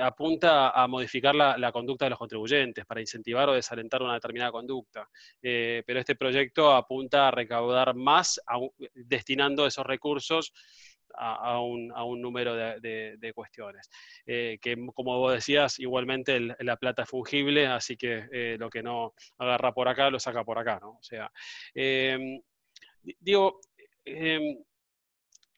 apunta a modificar la conducta de los contribuyentes para incentivar o desalentar una determinada conducta. Pero este proyecto apunta a recaudar más, destinando esos recursos a un número de cuestiones. Que como vos decías, igualmente la plata es fungible, así que lo que no agarra por acá, lo saca por acá, ¿no? O sea, digo,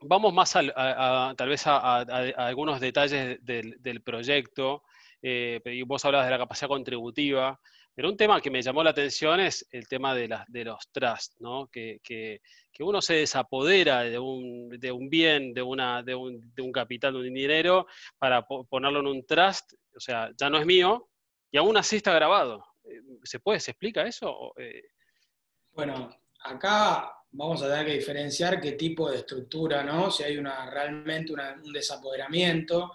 vamos más tal vez a algunos detalles del proyecto. Y vos hablabas de la capacidad contributiva, pero un tema que me llamó la atención es el tema de los trusts, ¿no? Que uno se desapodera de un bien, de un capital, de un dinero, para ponerlo en un trust. O sea, ya no es mío, y aún así está grabado. ¿Se explica eso?
Bueno, acá vamos a tener que diferenciar qué tipo de estructura, ¿no? Si hay realmente un desapoderamiento,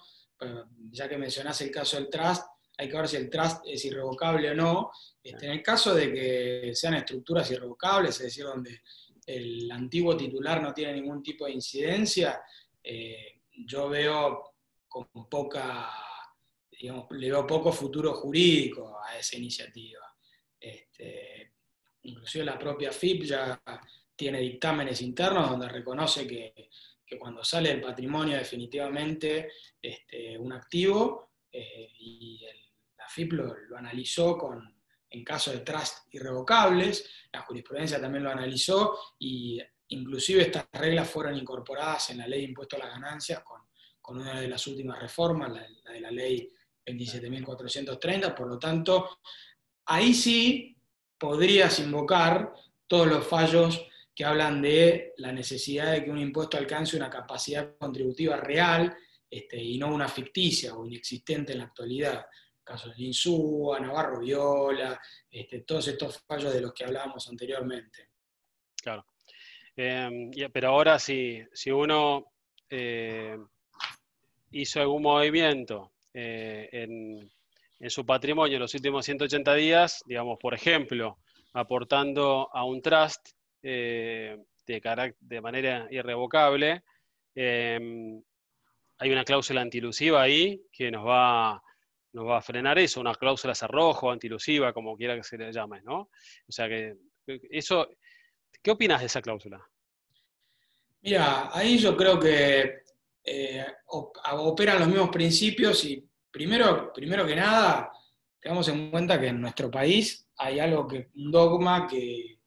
ya que mencionás el caso del trust, hay que ver si el trust es irrevocable o no. En el caso de que sean estructuras irrevocables, es decir, donde el antiguo titular no tiene ningún tipo de incidencia, yo veo con le veo poco futuro jurídico a esa iniciativa. Inclusive la propia FIP ya tiene dictámenes internos donde reconoce que cuando sale del patrimonio definitivamente un activo, y la AFIP lo analizó en casos de trust irrevocables, la jurisprudencia también lo analizó, y inclusive estas reglas fueron incorporadas en la ley de impuesto a las ganancias con una de las últimas reformas, la de la ley 27.430, por lo tanto, ahí sí podrías invocar todos los fallos que hablan de la necesidad de que un impuesto alcance una capacidad contributiva real, y no una ficticia o inexistente en la actualidad. Casos de Insúa, Navarro Viola, todos estos fallos de los que hablábamos anteriormente.
Claro. Pero ahora si uno hizo algún movimiento en su patrimonio en los últimos 180 días, digamos, por ejemplo, aportando a un trust de manera irrevocable, hay una cláusula antilusiva ahí que nos va a frenar eso, una cláusula cerrojo, antilusiva, como quiera que se le llame, ¿no? O sea que eso, ¿qué opinas de esa cláusula?
Mira, ahí yo creo que operan los mismos principios, y primero que nada, tengamos en cuenta que en nuestro país hay un dogma que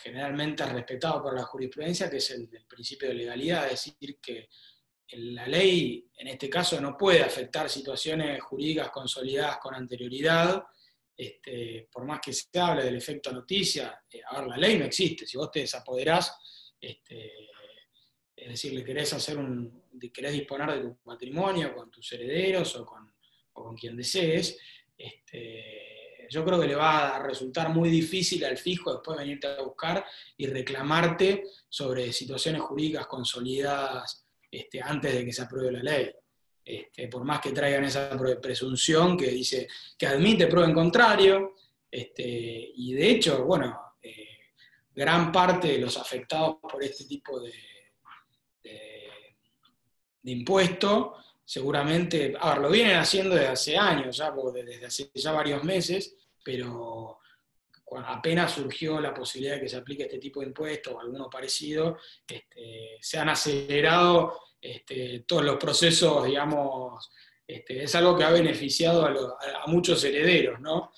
generalmente es respetado por la jurisprudencia, que es el del principio de legalidad, es decir, que la ley, en este caso, no puede afectar situaciones jurídicas consolidadas con anterioridad, por más que se hable del efecto noticia. A ver, la ley no existe. Si vos te desapoderás, es decir, querés disponer de tu patrimonio con tus herederos o con quien desees, yo creo que le va a resultar muy difícil al fisco después venirte a buscar y reclamarte sobre situaciones jurídicas consolidadas antes de que se apruebe la ley. Por más que traigan esa presunción que dice que admite prueba en contrario, y de hecho, bueno, gran parte de los afectados por este tipo de impuesto, seguramente, a ver, lo vienen haciendo desde hace años, desde hace ya varios meses, pero apenas surgió la posibilidad de que se aplique este tipo de impuestos o alguno parecido, se han acelerado todos los procesos, digamos, es algo que ha beneficiado a muchos herederos, ¿no?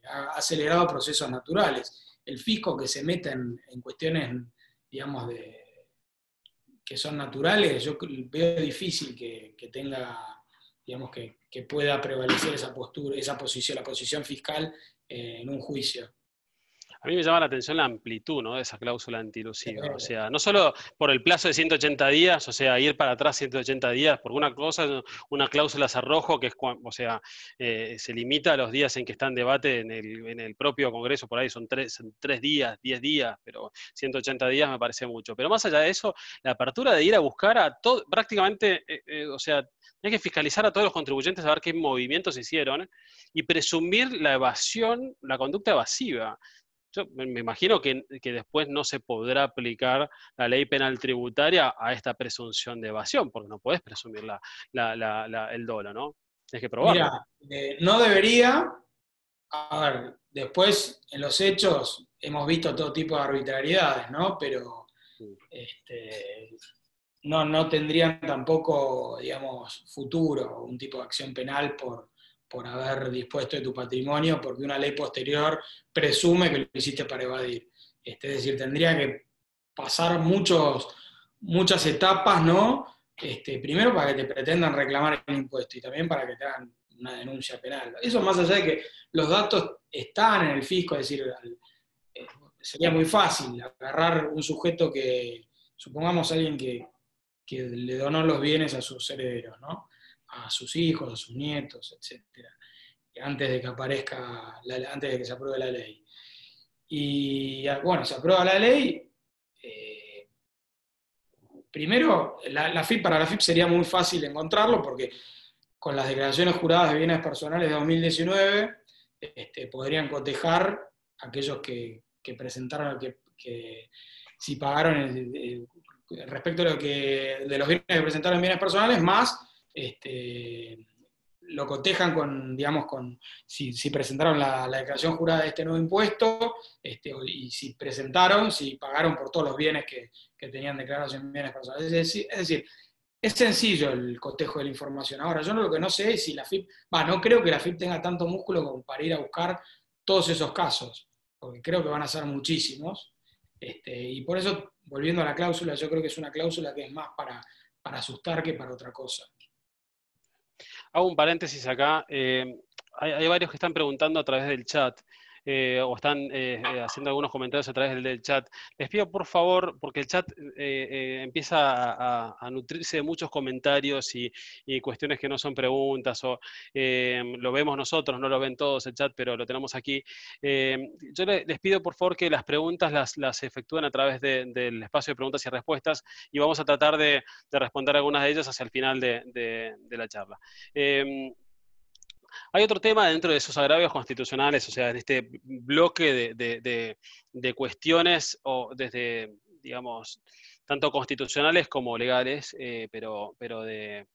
Ha acelerado procesos naturales. El fisco que se mete en cuestiones, digamos, que son naturales, yo veo difícil que tenga, digamos, que pueda prevalecer esa postura, la posición fiscal en un juicio.
A mí me llama la atención la amplitud, ¿no?, de esa cláusula antilusiva. O sea, no solo por el plazo de 180 días, o sea, ir para atrás 180 días, por una cosa, una cláusula cerrojo, que es, o sea, se limita a los días en que está en debate en el propio Congreso, por ahí son 3 días, 10 días, pero 180 días me parece mucho. Pero más allá de eso, la apertura de ir a buscar a todo, prácticamente, o sea, hay que fiscalizar a todos los contribuyentes a ver qué movimientos hicieron y presumir la evasión, la conducta evasiva. Yo me imagino que después no se podrá aplicar la ley penal tributaria a esta presunción de evasión, porque no podés presumir el dolo, ¿no? Tienes que probarlo.
Mira, no debería. A ver, después en los hechos hemos visto todo tipo de arbitrariedades, ¿no? Pero no tendrían tampoco, digamos, futuro un tipo de acción penal por haber dispuesto de tu patrimonio, porque una ley posterior presume que lo hiciste para evadir. Es decir, tendría que pasar muchas etapas, ¿no? Primero para que te pretendan reclamar el impuesto y también para que te hagan una denuncia penal. Eso más allá de que los datos están en el fisco, es decir, sería muy fácil agarrar un sujeto que, supongamos alguien que le donó los bienes a sus herederos, ¿no? A sus hijos, a sus nietos, etc. Antes de que se apruebe la ley. Y bueno, se aprueba la ley. Primero, para la FIP sería muy fácil encontrarlo, porque con las declaraciones juradas de bienes personales de 2019 podrían cotejar aquellos que presentaron, que si pagaron respecto de los bienes que presentaron en bienes personales, más lo cotejan con, digamos, si presentaron la declaración jurada de este nuevo impuesto, y si presentaron, si pagaron por todos los bienes que tenían declarados en bienes personales. Es decir, es sencillo el cotejo de la información. Ahora, yo lo que no sé es si la FIP, no creo que la FIP tenga tanto músculo como para ir a buscar todos esos casos, porque creo que van a ser muchísimos. Y por eso, volviendo a la cláusula, yo creo que es una cláusula que es más para asustar que para otra cosa.
Hago un paréntesis acá. Hay varios que están preguntando a través del chat, o están haciendo algunos comentarios a través del chat. Les pido por favor, porque el chat empieza a nutrirse de muchos comentarios y cuestiones que no son preguntas, o lo vemos nosotros, no lo ven todos el chat, pero lo tenemos aquí. Yo les pido por favor que las preguntas las efectúen a través del espacio de preguntas y respuestas, y vamos a tratar de responder algunas de ellas hacia el final de la charla. Hay otro tema dentro de esos agravios constitucionales, o sea, en este bloque de cuestiones, o desde, digamos, tanto constitucionales como legales, pero de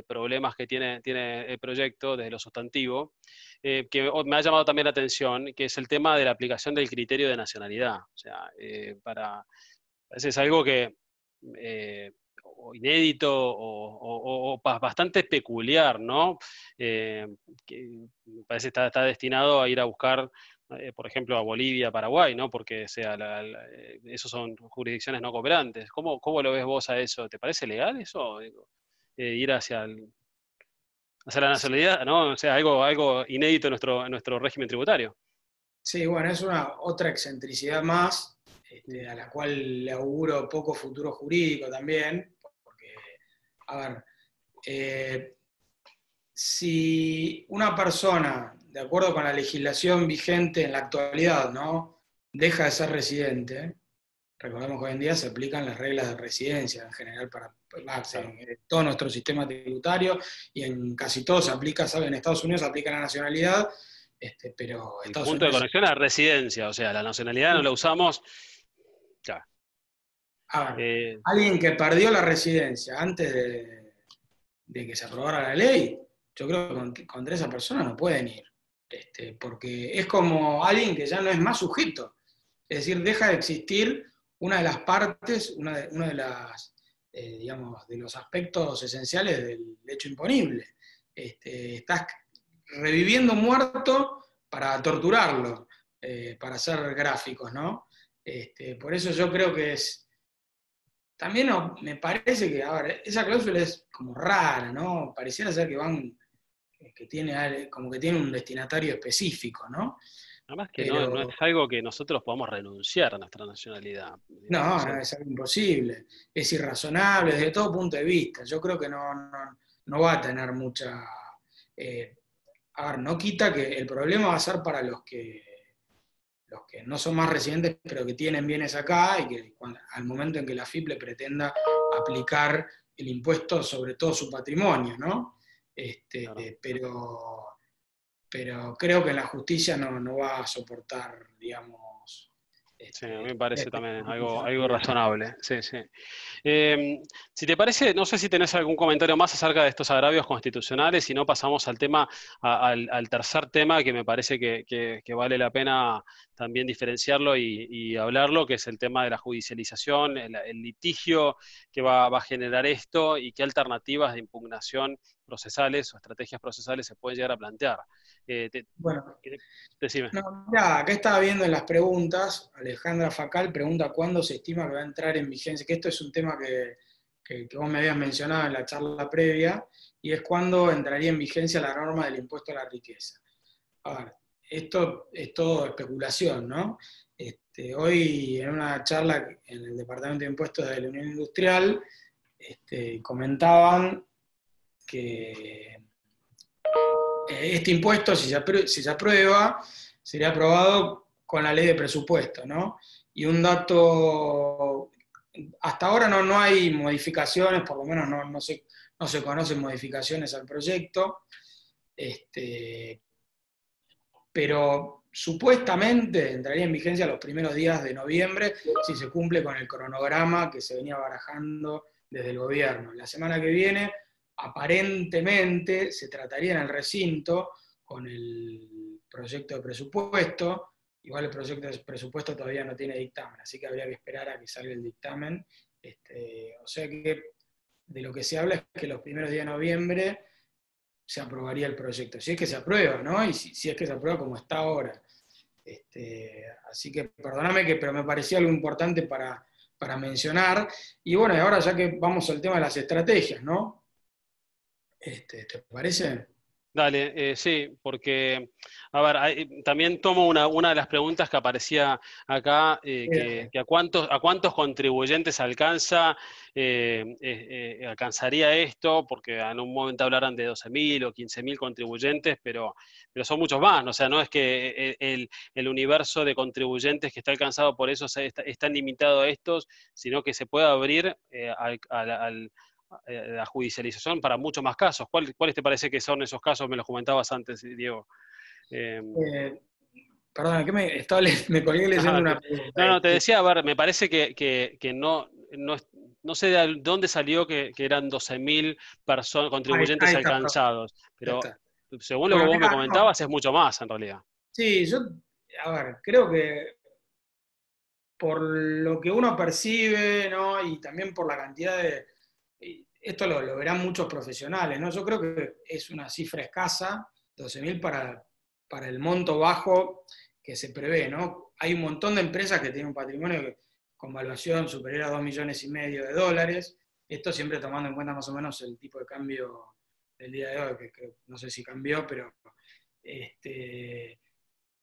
problemas que tiene el proyecto desde lo sustantivo, que me ha llamado también la atención, que es el tema de la aplicación del criterio de nacionalidad. O sea, a veces es algo que o inédito o bastante peculiar, ¿no? Que me parece que está destinado a ir a buscar, por ejemplo, a Bolivia, Paraguay, ¿no? Porque esos son jurisdicciones no cooperantes. ¿Cómo lo ves vos a eso? ¿Te parece legal eso? Ir hacia la nacionalidad, ¿no? O sea, algo inédito en nuestro régimen tributario.
Sí, bueno, es una otra excentricidad más, a la cual le auguro poco futuro jurídico también, porque, a ver, si una persona, de acuerdo con la legislación vigente en la actualidad, ¿no?, deja de ser residente, recordemos que hoy en día se aplican las reglas de residencia en general para en todo nuestro sistema tributario, y en casi todo se aplica, ¿saben? En Estados Unidos se aplica la nacionalidad, pero
El
Estados
punto de
Unidos...
conexión es la residencia, o sea, la nacionalidad no la usamos. Ya.
A ver, alguien que perdió la residencia antes de que se aprobara la ley, yo creo que contra esa persona no pueden ir, porque es como alguien que ya no es más sujeto, es decir, deja de existir una de las partes, una de las, digamos, de los aspectos esenciales del hecho imponible. Estás reviviendo muerto para torturarlo, para hacer gráficos, ¿no? Por eso yo creo que es... También me parece que, a ver, esa cláusula es como rara, ¿no? Pareciera ser que como que tiene un destinatario específico, ¿no?
Además que no es
Pero
algo que nosotros podamos renunciar a nuestra nacionalidad. Digamos,
no, es algo imposible. Es irrazonable desde todo punto de vista. Yo creo que no va a tener mucha... a ver, no quita que el problema va a ser para los que no son más residentes, pero que tienen bienes acá, y que al momento en que la FIP le pretenda aplicar el impuesto sobre todo su patrimonio, ¿no?
claro.
Pero creo que la justicia no va a soportar, digamos...
Sí, a mí me parece también algo
actividad.
razonable. Sí, sí. Si te parece, no sé si tenés algún comentario más acerca de estos agravios constitucionales, si no pasamos al tema, al tercer tema, que me parece que vale la pena también diferenciarlo y hablarlo, que es el tema de la judicialización, el litigio que va a generar esto, y qué alternativas de impugnación procesales o estrategias procesales se pueden llegar a plantear.
Bueno,
Decime.
no, mirá, acá estaba viendo en las preguntas, Alejandra Facal pregunta cuándo se estima que va a entrar en vigencia, que esto es un tema que vos me habías mencionado en la charla previa, y es cuándo entraría en vigencia la norma del impuesto a la riqueza. A ver, esto es todo especulación, ¿no? Hoy en una charla en el Departamento de Impuestos de la Unión Industrial, comentaban que este impuesto, si se aprueba, sería aprobado con la ley de presupuesto, ¿no? Y un dato, hasta ahora no hay modificaciones, por lo menos no se conocen modificaciones al proyecto, pero supuestamente entraría en vigencia los primeros días de noviembre si se cumple con el cronograma que se venía barajando desde el gobierno. La semana que viene aparentemente se trataría en el recinto con el proyecto de presupuesto. Igual el proyecto de presupuesto todavía no tiene dictamen, así que habría que esperar a que salga el dictamen. O sea que de lo que se habla es que los primeros días de noviembre se aprobaría el proyecto. Si es que se aprueba, ¿no? Y si es que se aprueba como está ahora. Así que perdóname, pero me parecía algo importante para mencionar. Y bueno, y ahora ya que vamos al tema de las estrategias, ¿no? ¿Te parece?
Dale, sí, porque, a ver, también tomo una de las preguntas que aparecía acá, que a cuántos contribuyentes alcanzaría esto, porque en un momento hablaran de 12.000 o 15.000 contribuyentes, pero son muchos más, ¿no? O sea, no es que el universo de contribuyentes que está alcanzado por eso es tan limitado a estos, sino que se puede abrir la judicialización para muchos más casos. ¿Cuáles te parece que son esos casos? Me los comentabas antes, Diego. Eh,
Perdón, que me colgué leyendo una pregunta.
no, no, te decía, a ver, me parece que no sé de dónde salió que eran 12.000 contribuyentes
Ahí está,
alcanzados,
ya
pero
está.
según lo que
Bueno,
vos me
acá, no,
comentabas, es mucho más en realidad.
sí, a ver, creo que por lo que uno percibe, ¿no? Y también por la cantidad y esto lo verán muchos profesionales, ¿no? Yo creo que es una cifra escasa, 12.000 para el monto bajo que se prevé, ¿no? Hay un montón de empresas que tienen un patrimonio con valuación superior a 2,5 millones de dólares, esto siempre tomando en cuenta más o menos el tipo de cambio del día de hoy, que no sé si cambió, pero este,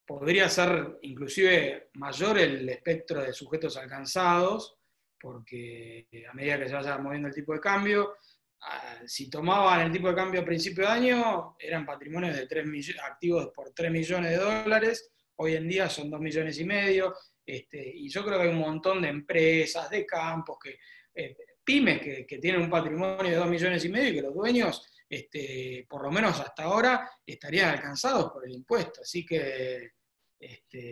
podría ser inclusive mayor el espectro de sujetos alcanzados, porque a medida que se vaya moviendo el tipo de cambio, si tomaban el tipo de cambio a principio de año, eran patrimonios de 3 activos por 3 millones de dólares, hoy en día son 2,5 millones, y yo creo que hay un montón de empresas, de campos, pymes que tienen un patrimonio de 2,5 millones y que los dueños, por lo menos hasta ahora, estarían alcanzados por el impuesto. Así que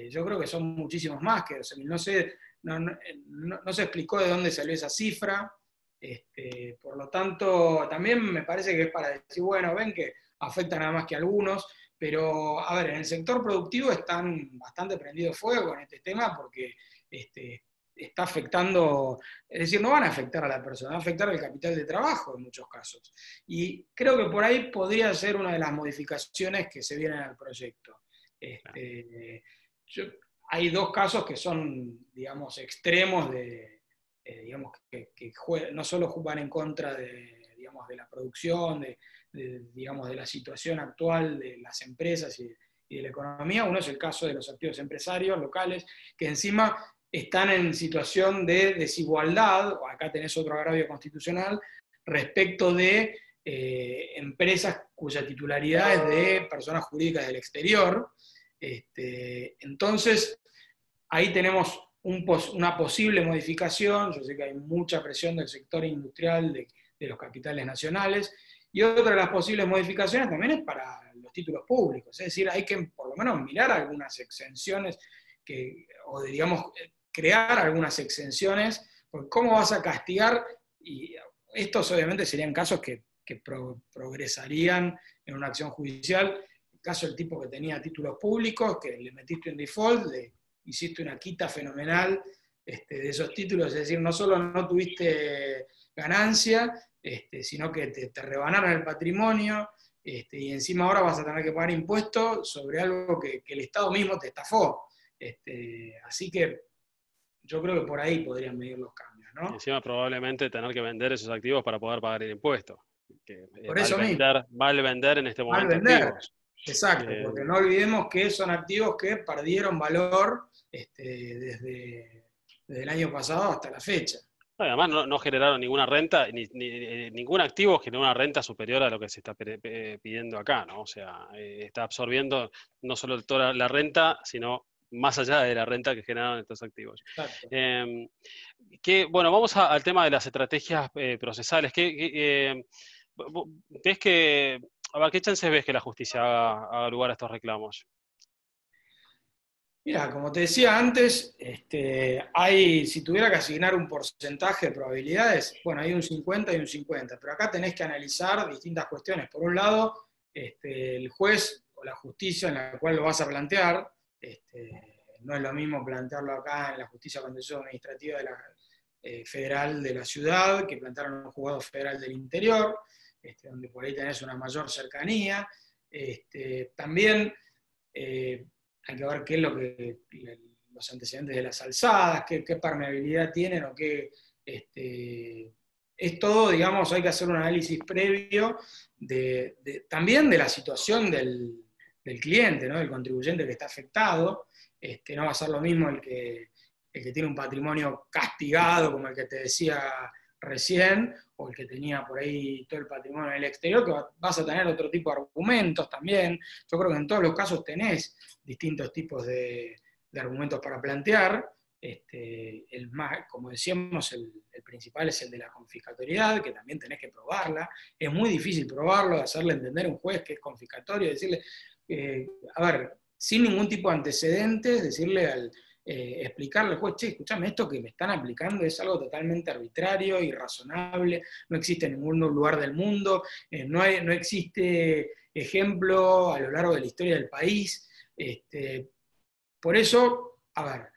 yo creo que son muchísimos más que 12.000. No sé, no se explicó de dónde salió esa cifra. Por lo tanto, también me parece que es para decir, bueno, ven que afecta nada más que a algunos, pero a ver, en el sector productivo están bastante prendidos fuego con este tema porque está afectando, es decir, no van a afectar a la persona, van a afectar al capital de trabajo en muchos casos. Y creo que por ahí podría ser una de las modificaciones que se vienen al proyecto. Este, yo- Hay dos casos que son, digamos, extremos digamos, no solo van en contra digamos, de la producción, digamos, de la situación actual de las empresas y de la economía. Uno es el caso de los activos empresarios locales, que encima están en situación de desigualdad, o acá tenés otro agravio constitucional, respecto de empresas cuya titularidad es de personas jurídicas del exterior. Entonces, ahí tenemos una posible modificación. Yo sé que hay mucha presión del sector industrial de los capitales nacionales, y otra de las posibles modificaciones también es para los títulos públicos, es decir, hay que por lo menos mirar algunas exenciones, o digamos, crear algunas exenciones, porque ¿cómo vas a castigar? Y estos obviamente serían casos que progresarían en una acción judicial. El caso del tipo que tenía títulos públicos, que le metiste un default, hiciste una quita fenomenal de esos títulos, es decir, no solo no tuviste ganancia, sino que te rebanaron el patrimonio, y encima ahora vas a tener que pagar impuestos sobre algo que el Estado mismo te estafó. Así que yo creo que por ahí podrían medir los cambios,
Y
¿no?
encima probablemente tener que vender esos activos para poder pagar el impuesto. Que,
Por eso mismo,
mal vender en este
mal
momento
vender.
activos.
Exacto,
Eh,
porque no olvidemos que son activos que perdieron valor desde el año pasado hasta la fecha.
Además, no generaron ninguna renta, ningún activo generó una renta superior a lo que se está pidiendo acá, ¿no? O sea, está absorbiendo no solo toda la renta, sino más allá de la renta que generaron estos activos.
Exacto.
Eh, bueno, vamos al tema de las estrategias procesales. ¿Ves que, a ver, qué chances ves que la justicia haga lugar a estos reclamos?
Mira, como te decía antes, si tuviera que asignar un porcentaje de probabilidades, bueno, hay un 50 y un 50, pero acá tenés que analizar distintas cuestiones. Por un lado, el juez o la justicia en la cual lo vas a plantear, no es lo mismo plantearlo acá en la justicia contencioso administrativa de la, federal de la ciudad que plantearlo en un juzgado federal del interior, donde por ahí tenés una mayor cercanía. También hay que ver qué es lo que los antecedentes de las alzadas, qué permeabilidad tienen o qué. Es todo, digamos, hay que hacer un análisis previo también de la situación del cliente, ¿no? Del contribuyente que está afectado. No va a ser lo mismo el que tiene un patrimonio castigado, como el que te decía recién, o el que tenía por ahí todo el patrimonio en el exterior, que vas a tener otro tipo de argumentos también. Yo creo que en todos los casos tenés distintos tipos de argumentos para plantear. Como decíamos, el principal es el de la confiscatoriedad, que también tenés que probarla. Es muy difícil probarlo, hacerle entender a un juez que es confiscatorio, decirle, a ver, sin ningún tipo de antecedentes, decirle explicarle al juez, che, escuchame, esto que me están aplicando es algo totalmente arbitrario, irrazonable, no existe en ningún lugar del mundo, no existe ejemplo a lo largo de la historia del país. Por eso, a ver,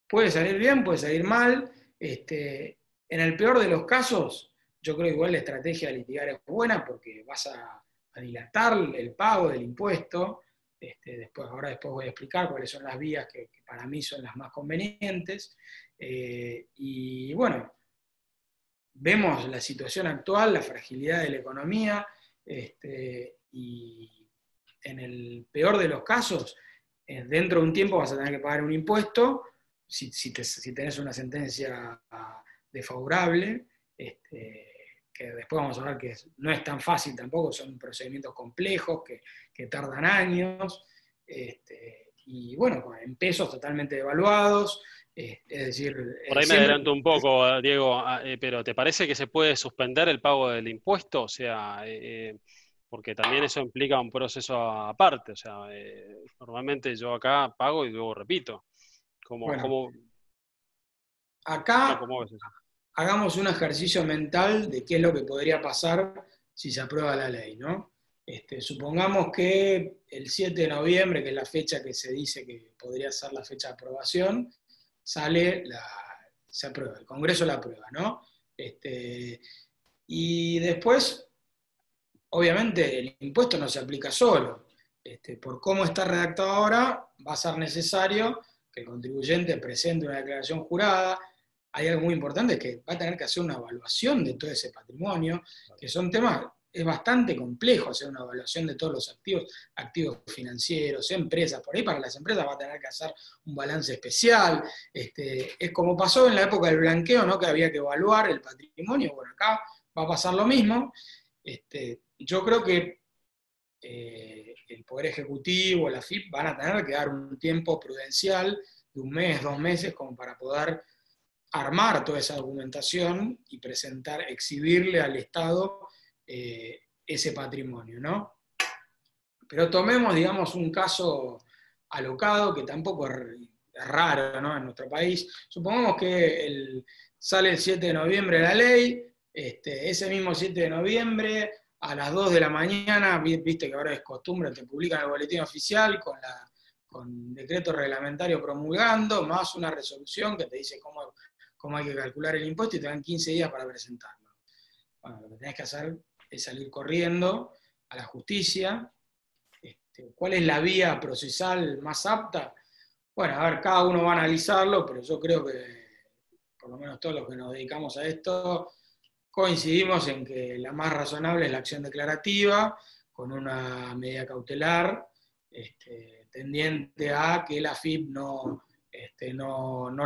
puede salir bien, puede salir mal. En el peor de los casos, yo creo que igual la estrategia de litigar es buena porque vas a dilatar el pago del impuesto. Después voy a explicar cuáles son las vías que para mí son las más convenientes. Y bueno, vemos la situación actual, la fragilidad de la economía, y en el peor de los casos, dentro de un tiempo vas a tener que pagar un impuesto, si tenés una sentencia desfavorable, que después vamos a ver que no es tan fácil tampoco, son procedimientos complejos que tardan años, y bueno, en pesos totalmente devaluados, es decir,
Por ahí me
siempre.
adelanto un poco, Diego, pero ¿te parece que se puede suspender el pago del impuesto? O sea, porque también eso implica un proceso aparte. O sea, normalmente yo acá pago y luego repito. ¿Cómo,
Bueno,
cómo, no,
acá
cómo ves eso?
hagamos un ejercicio mental de qué es lo que podría pasar si se aprueba la ley, ¿no? Supongamos que el 7 de noviembre, que es la fecha que se dice que podría ser la fecha de aprobación, se aprueba, el Congreso la aprueba, ¿no? Y después, obviamente, el impuesto no se aplica solo. Por cómo está redactado ahora, va a ser necesario que el contribuyente presente una declaración jurada. Hay algo muy importante, que va a tener que hacer una evaluación de todo ese patrimonio, que son temas, es bastante complejo hacer una evaluación de todos los activos financieros, empresas, por ahí para las empresas va a tener que hacer un balance especial. Es como pasó en la época del blanqueo, ¿no? Que había que evaluar el patrimonio. Bueno, acá va a pasar lo mismo. Yo creo que el Poder Ejecutivo, la FIP, van a tener que dar un tiempo prudencial de un mes, 2 meses, como para poder armar toda esa documentación y exhibirle al Estado ese patrimonio, ¿no? Pero tomemos, digamos, un caso alocado que tampoco es raro, ¿no? En nuestro país. Supongamos que sale el 7 de noviembre la ley, ese mismo 7 de noviembre, a las 2 de la mañana, viste que ahora es costumbre, te publican el boletín oficial con decreto reglamentario promulgando, más una resolución que te dice cómo hay que calcular el impuesto y te dan 15 días para presentarlo. Bueno, lo que tenés que hacer es salir corriendo a la justicia. ¿Cuál es la vía procesal más apta? Bueno, a ver, cada uno va a analizarlo, pero yo creo que, por lo menos todos los que nos dedicamos a esto, coincidimos en que la más razonable es la acción declarativa, con una medida cautelar, tendiente a que la FIP no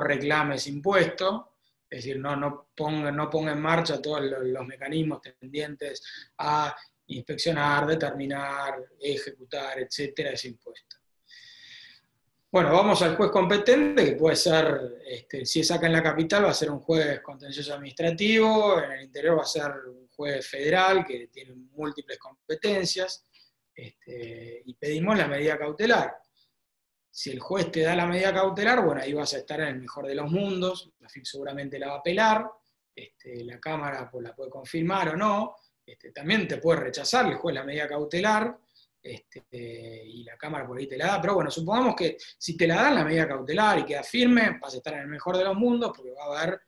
reclame ese impuesto, es decir, no ponga en marcha todos los mecanismos tendientes a inspeccionar, determinar, ejecutar, etcétera, ese impuesto. Bueno, vamos al juez competente, que puede ser, si es acá en la capital, va a ser un juez contencioso administrativo, en el interior va a ser un juez federal, que tiene múltiples competencias, y pedimos la medida cautelar. Si el juez te da la medida cautelar, bueno, ahí vas a estar en el mejor de los mundos, la FIP seguramente la va a apelar, la Cámara pues, la puede confirmar o no, también te puede rechazar el juez la medida cautelar, y la Cámara por ahí te la da, pero bueno, supongamos que si te la dan la medida cautelar y queda firme, vas a estar en el mejor de los mundos, porque va a haber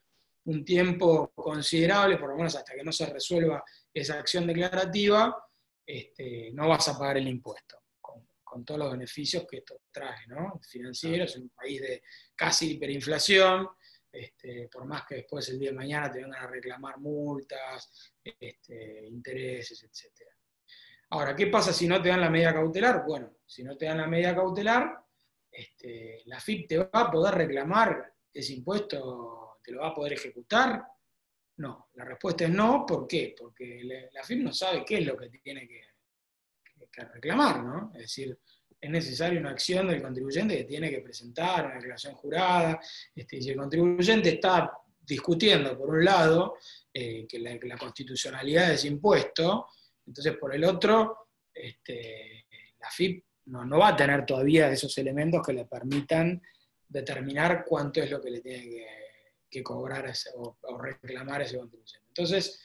un tiempo considerable, por lo menos hasta que no se resuelva esa acción declarativa, no vas a pagar el impuesto, con todos los beneficios que esto trae, ¿no? Financieros, en un país de casi hiperinflación, por más que después el día de mañana te vengan a reclamar multas, intereses, etc. Ahora, ¿qué pasa si no te dan la medida cautelar? Bueno, si no te dan la medida cautelar, la FIP te va a poder reclamar ese impuesto, te lo va a poder ejecutar. No, la respuesta es no. ¿Por qué? Porque la FIP no sabe qué es lo que tiene que reclamar, ¿no? Es decir, es necesaria una acción del contribuyente que tiene que presentar una declaración jurada. Si el contribuyente está discutiendo, por un lado, que la constitucionalidad de ese impuesto, entonces por el otro, la FIP no va a tener todavía esos elementos que le permitan determinar cuánto es lo que le tiene que cobrar o reclamar ese contribuyente. Entonces,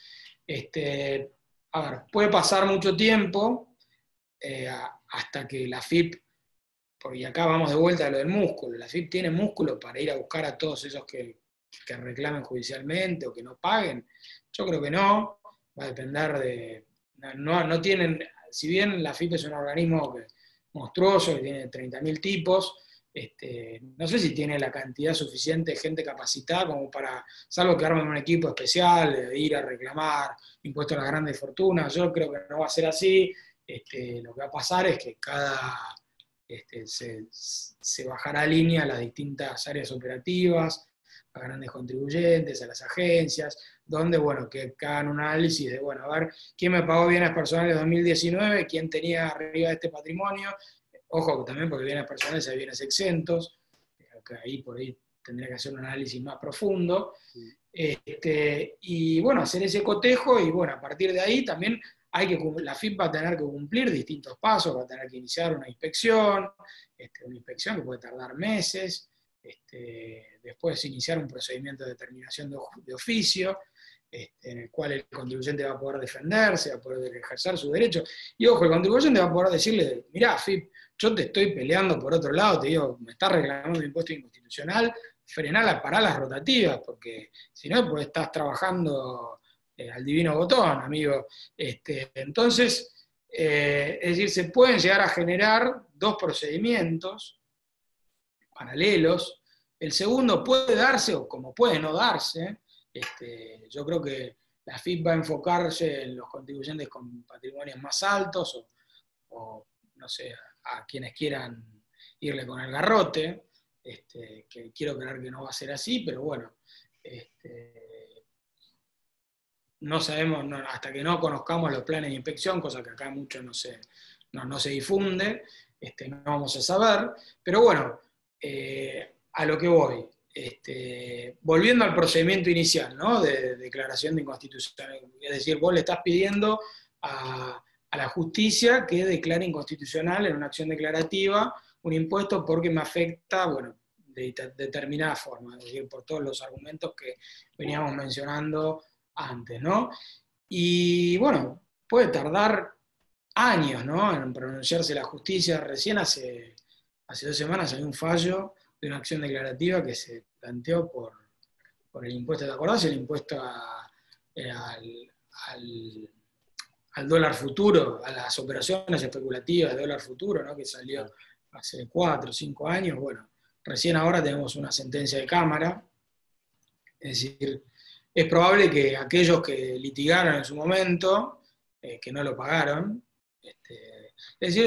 a ver, puede pasar mucho tiempo hasta que la FIP, porque acá vamos de vuelta a lo del músculo, la FIP tiene músculo para ir a buscar a todos esos que reclamen judicialmente o que no paguen. Yo creo que no, va a depender de... No tienen, si bien la FIP es un organismo monstruoso, que tiene 30.000 tipos, no sé si tiene la cantidad suficiente de gente capacitada como para, salvo que armen un equipo especial, de ir a reclamar impuestos a las grandes fortunas. Yo creo que no va a ser así. Lo que va a pasar es que se bajará línea a las distintas áreas operativas, a grandes contribuyentes, a las agencias, donde, bueno, que hagan un análisis de, bueno, a ver, ¿quién me pagó bienes personales en 2019? ¿Quién tenía arriba de este patrimonio? Ojo, también porque bienes personales hay bienes exentos, que ahí por ahí tendría que hacer un análisis más profundo, y bueno, hacer ese cotejo, y bueno, a partir de ahí también la FIP va a tener que cumplir distintos pasos, va a tener que iniciar una inspección que puede tardar meses, después iniciar un procedimiento de determinación de oficio, en el cual el contribuyente va a poder defenderse, va a poder ejercer su derecho. Y ojo, el contribuyente va a poder decirle, mirá, FIP, yo te estoy peleando por otro lado, te digo, me estás reclamando un impuesto inconstitucional, pará las rotativas, porque si no, pues estás trabajando al divino botón, amigo. Entonces, es decir, se pueden llegar a generar dos procedimientos paralelos. El segundo puede darse, o como puede no darse. Yo creo que la FIP va a enfocarse en los contribuyentes con patrimonios más altos, o no sé, a quienes quieran irle con el garrote, que quiero creer que no va a ser así, pero bueno, no sabemos, hasta que no conozcamos los planes de inspección, cosa que acá mucho no se difunde, no vamos a saber, pero bueno, a lo que voy, volviendo al procedimiento inicial, ¿no? De declaración de inconstitucionalidad, es decir, vos le estás pidiendo a la justicia que declare inconstitucional en una acción declarativa un impuesto porque me afecta, bueno, de determinada forma, es decir, por todos los argumentos que veníamos mencionando antes, ¿no? Y bueno, puede tardar años, ¿no?, en pronunciarse la justicia. Recién hace 2 semanas hay un fallo de una acción declarativa que se planteó por el impuesto, ¿te acordás? El impuesto al dólar futuro, a las operaciones especulativas de dólar futuro, ¿no?, que salió hace 4 o 5 años. Bueno, recién ahora tenemos una sentencia de Cámara, es decir, es probable que aquellos que litigaron en su momento, que no lo pagaron, es decir,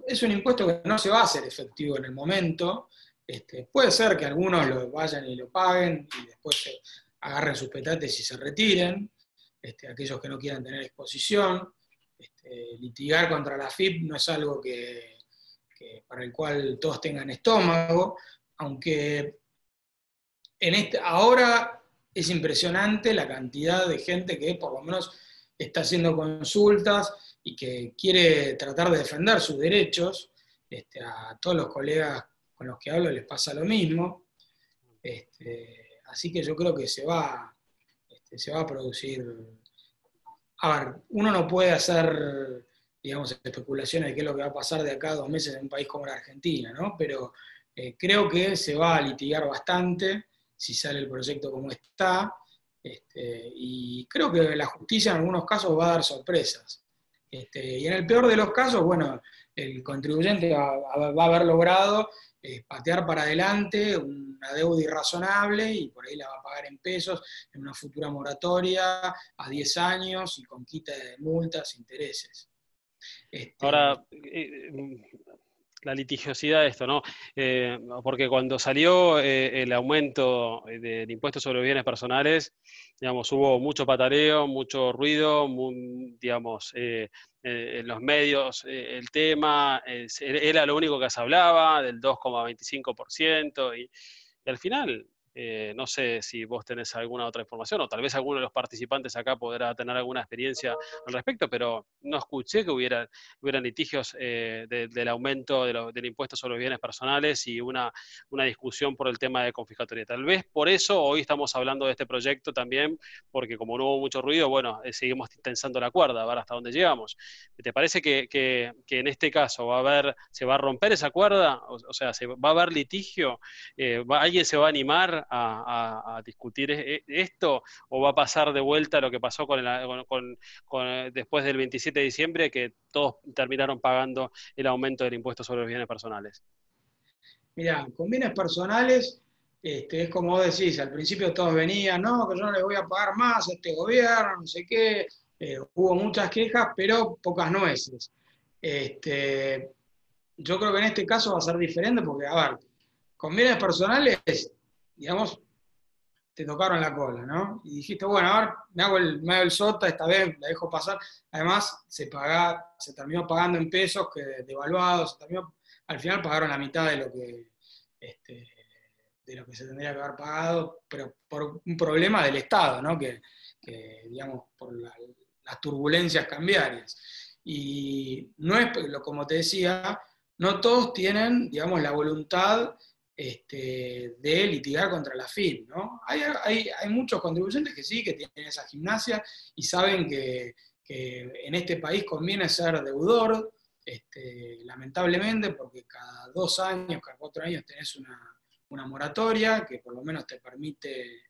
es un impuesto que no se va a hacer efectivo en el momento. Puede ser que algunos lo vayan y lo paguen y después se agarren sus petates y se retiren, aquellos que no quieran tener exposición. Litigar contra la FIP no es algo para el cual todos tengan estómago, aunque ahora es impresionante la cantidad de gente que por lo menos está haciendo consultas y que quiere tratar de defender sus derechos. A todos los colegas con los que hablo les pasa lo mismo. Así que yo creo que se va a producir. A ver, uno no puede hacer, digamos, especulaciones de qué es lo que va a pasar de acá a 2 meses en un país como la Argentina, ¿no? Pero creo que se va a litigar bastante si sale el proyecto como está, y creo que la justicia en algunos casos va a dar sorpresas. Y en el peor de los casos, bueno, el contribuyente va a haber logrado patear para adelante una deuda irrazonable y por ahí la va a pagar en pesos en una futura moratoria a 10 años y con quita de multas, intereses.
Ahora, la litigiosidad de esto, ¿no? Porque cuando salió el aumento del impuesto sobre los bienes personales, digamos, hubo mucho pataleo, mucho ruido, digamos, en los medios el tema, era lo único que se hablaba, del 2,25%, y al final, no sé si vos tenés alguna otra información, o tal vez alguno de los participantes acá podrá tener alguna experiencia al respecto, pero no escuché que hubieran litigios del aumento del impuesto sobre los bienes personales y una discusión por el tema de confiscatoria. Tal vez por eso hoy estamos hablando de este proyecto también, porque como no hubo mucho ruido, bueno, seguimos tensando la cuerda a ver hasta dónde llegamos. ¿Te parece que en este caso se va a romper esa cuerda? O sea, ¿va a haber litigio? ¿Alguien se va a animar a discutir esto, o va a pasar de vuelta lo que pasó después del 27 de diciembre, que todos terminaron pagando el aumento del impuesto sobre los bienes personales?
Mirá, con bienes personales, es como vos decís, al principio todos venían, no, que yo no le voy a pagar más a este gobierno, no sé qué, hubo muchas quejas, pero pocas nueces. Yo creo que en este caso va a ser diferente porque, a ver, con bienes personales, digamos, te tocaron la cola, ¿no? Y dijiste, bueno, a ver, me hago el sota, esta vez la dejo pasar. Además, se terminó pagando en pesos que devaluados, al final pagaron la mitad este, de lo que se tendría que haber pagado, pero por un problema del Estado, ¿no? Digamos, por las turbulencias cambiarias. Y no es, como te decía, no todos tienen, digamos, la voluntad de litigar contra la FIP, ¿no? Hay muchos contribuyentes que sí, que tienen esa gimnasia y saben que en este país conviene ser deudor, lamentablemente, porque cada 2 años, cada 4 años tenés una moratoria que por lo menos te permite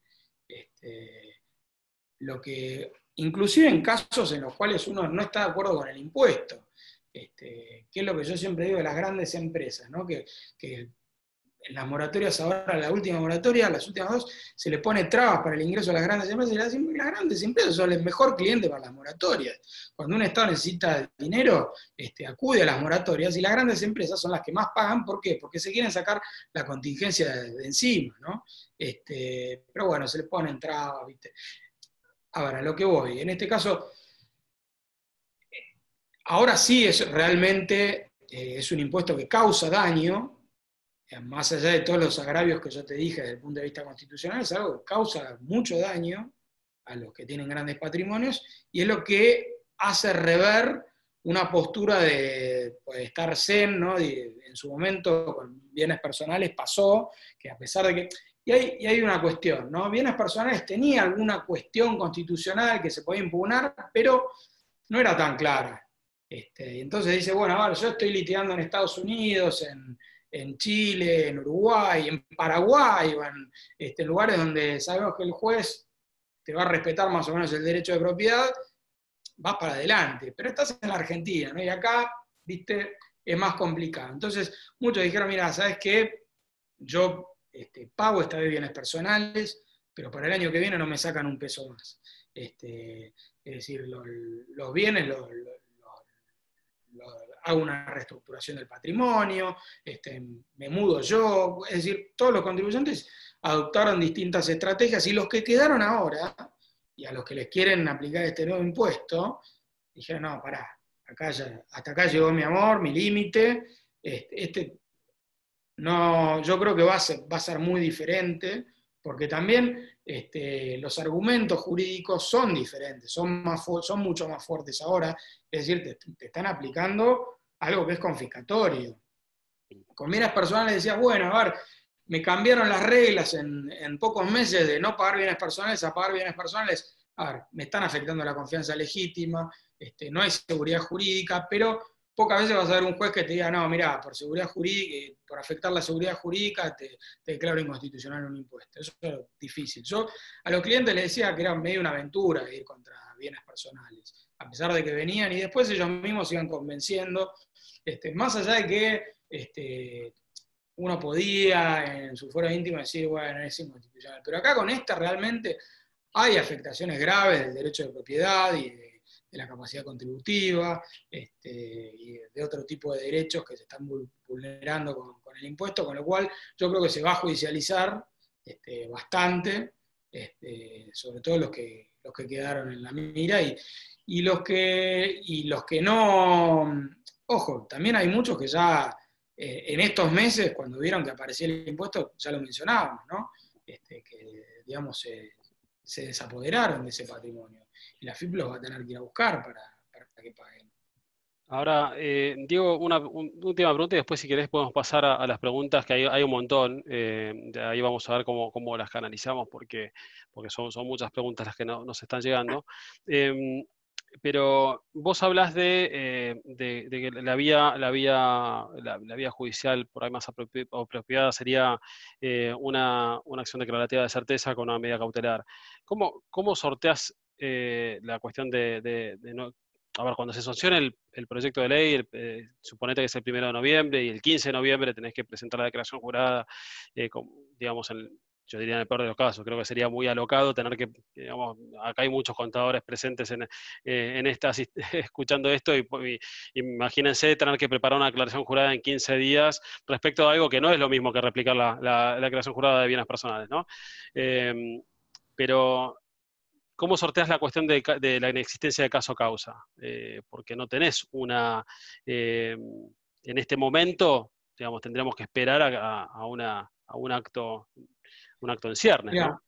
lo que, inclusive en casos en los cuales uno no está de acuerdo con el impuesto, que es lo que yo siempre digo de las grandes empresas, ¿no? Que en las moratorias ahora, la última moratoria, las últimas 2, se le pone trabas para el ingreso a las grandes empresas, y las grandes empresas son el mejor cliente para las moratorias. Cuando un Estado necesita dinero, acude a las moratorias, y las grandes empresas son las que más pagan. ¿Por qué? Porque se quieren sacar la contingencia de encima, ¿no? Pero bueno, se le ponen trabas, ¿viste? Ahora, a lo que voy, en este caso, ahora sí es realmente, es un impuesto que causa daño, más allá de todos los agravios que yo te dije desde el punto de vista constitucional, es algo que causa mucho daño a los que tienen grandes patrimonios, y es lo que hace rever una postura de estar zen, ¿no? En su momento con bienes personales pasó, que a pesar de que... Y hay una cuestión, ¿no? Bienes personales tenía alguna cuestión constitucional que se podía impugnar, pero no era tan clara. Entonces dice, bueno, a ver, yo estoy litigando en Estados Unidos, en Chile, en Uruguay, en Paraguay, o en lugares donde sabemos que el juez te va a respetar más o menos el derecho de propiedad, vas para adelante. Pero estás en la Argentina, ¿no? Y acá, viste, es más complicado. Entonces, muchos dijeron, mira, ¿sabes qué? Yo pago esta vez bienes personales, pero para el año que viene no me sacan un peso más. Es decir, los bienes hago una reestructuración del patrimonio, me mudo yo, es decir, todos los contribuyentes adoptaron distintas estrategias, y los que quedaron ahora, y a los que les quieren aplicar este nuevo impuesto, dijeron, no, pará, hasta acá llegó mi amor, mi límite, no, yo creo que va a ser muy diferente, porque también los argumentos jurídicos son diferentes, son mucho más fuertes ahora, es decir, te están aplicando algo que es confiscatorio. Con bienes personales decías, bueno, a ver, me cambiaron las reglas en pocos meses de no pagar bienes personales a pagar bienes personales. A ver, me están afectando la confianza legítima, no hay seguridad jurídica, pero pocas veces vas a ver un juez que te diga, no, mira, por seguridad jurídica, por afectar la seguridad jurídica, te declaro inconstitucional un impuesto. Eso es difícil. Yo a los clientes les decía que era medio una aventura ir contra bienes personales, a pesar de que venían y después ellos mismos se iban convenciendo, más allá de que uno podía en su fuero íntimo decir, bueno, es inconstitucional. Pero acá con esta realmente hay afectaciones graves del derecho de propiedad y de la capacidad contributiva, y de otro tipo de derechos que se están vulnerando con el impuesto, con lo cual yo creo que se va a judicializar bastante, sobre todo los que quedaron en la mira, y los que no. Ojo, también hay muchos que ya en estos meses, cuando vieron que aparecía el impuesto, ya lo mencionábamos, ¿no? Que, digamos, se desapoderaron de ese patrimonio. Y la FIP los va a tener que ir a buscar para que paguen.
Ahora, Diego, una última pregunta y después si querés podemos pasar a las preguntas, que hay un montón. De ahí vamos a ver cómo las canalizamos, porque son muchas preguntas las que nos están llegando. Pero vos hablas de que la vía judicial por ahí más apropiada sería una acción declarativa de certeza con una medida cautelar. ¿Cómo sorteás la cuestión de no... A ver, cuando se sancione el proyecto de ley, suponete que es el 1 de noviembre y el 15 de noviembre tenés que presentar la declaración jurada, digamos, yo diría en el peor de los casos, creo que sería muy alocado tener que, digamos, acá hay muchos contadores presentes en estas, escuchando esto, y imagínense tener que preparar una declaración jurada en 15 días respecto a algo que no es lo mismo que replicar la declaración jurada de bienes personales, ¿no? Pero ¿cómo sorteas la cuestión de la inexistencia de caso causa? Porque no tenés en este momento, digamos, tendríamos que esperar a un acto en ciernes,
Mirá,
¿no?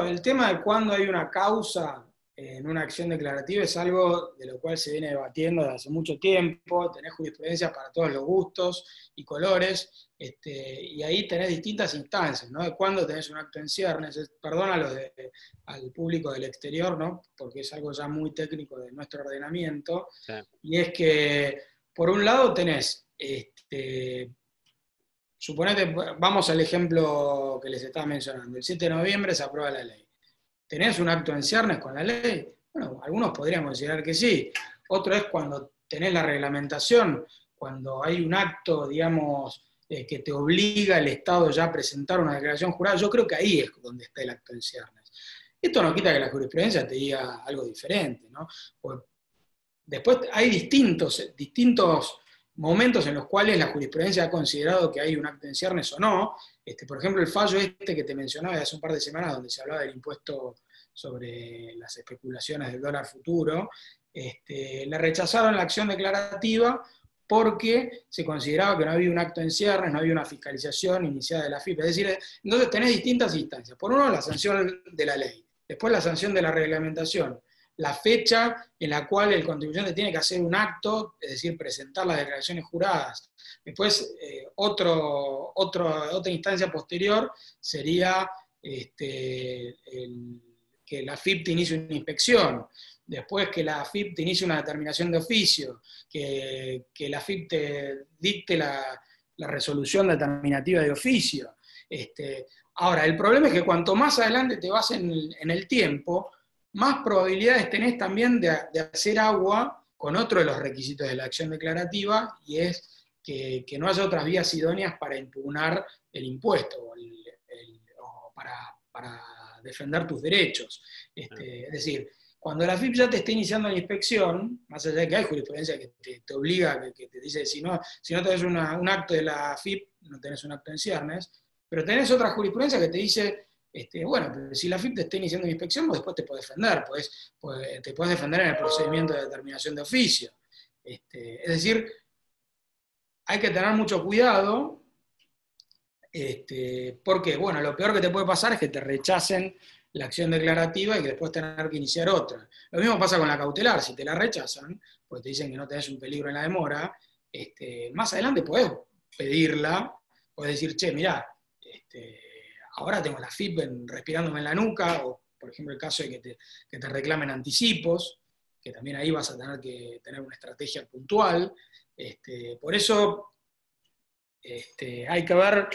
el tema de cuándo hay una causa en una acción declarativa es algo de lo cual se viene debatiendo desde hace mucho tiempo, tenés jurisprudencia para todos los gustos y colores, y ahí tenés distintas instancias, ¿no? De cuándo tenés un acto en ciernes, perdón al público del exterior, ¿no? Porque es algo ya muy técnico de nuestro ordenamiento,
Sí.
y es que, por un lado tenés, suponete, vamos al ejemplo que les estaba mencionando, el 7 de noviembre se aprueba la ley. ¿Tenés un acto en ciernes con la ley? Bueno, algunos podrían considerar que sí. Otro es cuando tenés la reglamentación, cuando hay un acto, digamos, que te obliga el Estado ya a presentar una declaración jurada. Yo creo que ahí es donde está el acto en ciernes. Esto no quita que la jurisprudencia te diga algo diferente, ¿no? Pues después hay distintos momentos en los cuales la jurisprudencia ha considerado que hay un acto en ciernes o no. Por ejemplo, el fallo que te mencionaba de hace un par de semanas, donde se hablaba del impuesto sobre las especulaciones del dólar futuro, le rechazaron la acción declarativa porque se consideraba que no había un acto en ciernes, no había una fiscalización iniciada de la FIP. Es decir, entonces tenés distintas instancias. Por uno, la sanción de la ley, después la sanción de la reglamentación, la fecha en la cual el contribuyente tiene que hacer un acto, es decir, presentar las declaraciones juradas. Después, otra instancia posterior sería que la FIP te inicie una inspección, después que la FIP te inicie una determinación de oficio, que la FIP te dicte la resolución determinativa de oficio. Ahora, el problema es que cuanto más adelante te vas en el tiempo, más probabilidades tenés también de hacer agua con otro de los requisitos de la acción declarativa, y es que no haya otras vías idóneas para impugnar el impuesto o para defender tus derechos. Es decir, cuando la FIP ya te está iniciando la inspección, más allá de que hay jurisprudencia que te obliga, que te dice si no tenés un acto de la FIP, no tenés un acto en ciernes, pero tenés otra jurisprudencia que te dice, bueno, pero si la FIP te está iniciando una inspección, vos después te podés defender, te podés defender en el procedimiento de determinación de oficio. Es decir, hay que tener mucho cuidado, porque, bueno, lo peor que te puede pasar es que te rechacen la acción declarativa y que después tener que iniciar otra. Lo mismo pasa con la cautelar, si te la rechazan, pues te dicen que no tenés un peligro en la demora, más adelante podés pedirla, podés decir, che, mirá, ahora tengo la FIP respirándome en la nuca, o por ejemplo el caso de que te reclamen anticipos, que también ahí vas a tener que tener una estrategia puntual. Por eso hay que ver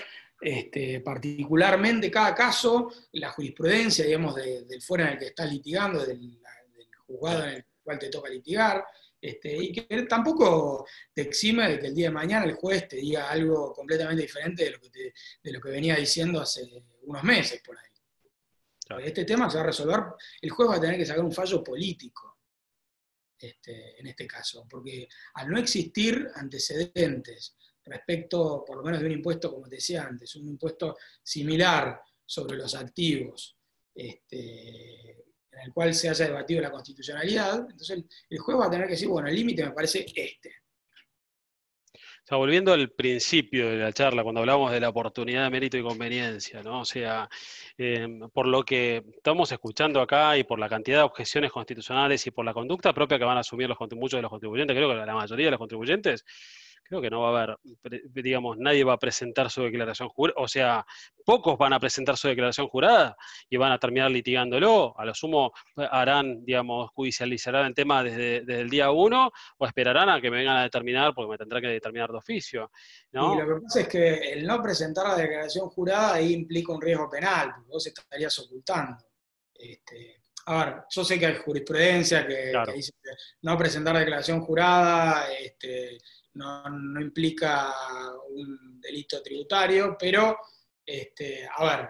particularmente cada caso, la jurisprudencia, digamos, del fuero en el que estás litigando, del juzgado en el cual te toca litigar, y que tampoco te exime de que el día de mañana el juez te diga algo completamente diferente de lo que venía diciendo hace unos meses por ahí.
Claro.
Este tema se va a resolver, el juez va a tener que sacar un fallo político en este caso, porque al no existir antecedentes respecto, por lo menos de un impuesto, como te decía antes, un impuesto similar sobre los activos, en el cual se haya debatido la constitucionalidad, entonces el juez va a tener que decir, bueno, el límite me parece este.
O sea, volviendo al principio de la charla, cuando hablábamos de la oportunidad, mérito y conveniencia, ¿no? O sea, por lo que estamos escuchando acá y por la cantidad de objeciones constitucionales y por la conducta propia que van a asumir muchos de los contribuyentes, creo que la mayoría de los contribuyentes, creo que no va a haber, digamos, nadie va a presentar su declaración jurada, o sea, pocos van a presentar su declaración jurada y van a terminar litigándolo, a lo sumo harán, digamos, judicializarán el tema desde el día 1 o esperarán a que me vengan a determinar, porque me tendrá que determinar de oficio,
Y
¿no?
lo que pasa es que el no presentar la declaración jurada ahí implica un riesgo penal, porque vos estarías ocultando. A ver, yo sé que hay jurisprudencia que
Claro,
dice que no presentar declaración jurada no implica un delito tributario, pero, a ver,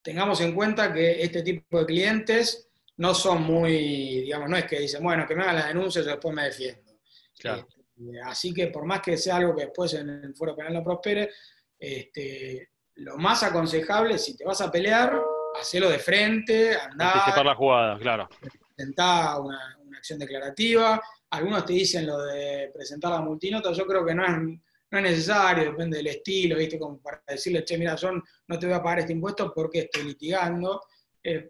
tengamos en cuenta que este tipo de clientes no son muy, digamos, no es que dicen, bueno, que me hagan la denuncia y yo después me defiendo.
claro.
Así que por más que sea algo que después en el fuero penal no prospere, lo más aconsejable, si te vas a pelear, hacelo de frente, andá,
Anticipar la jugada, claro.
presentá una acción declarativa. Algunos te dicen lo de presentar la multinota, yo creo que no es necesario, depende del estilo, ¿viste? Como para decirle, che, mira, yo no te voy a pagar este impuesto porque estoy litigando.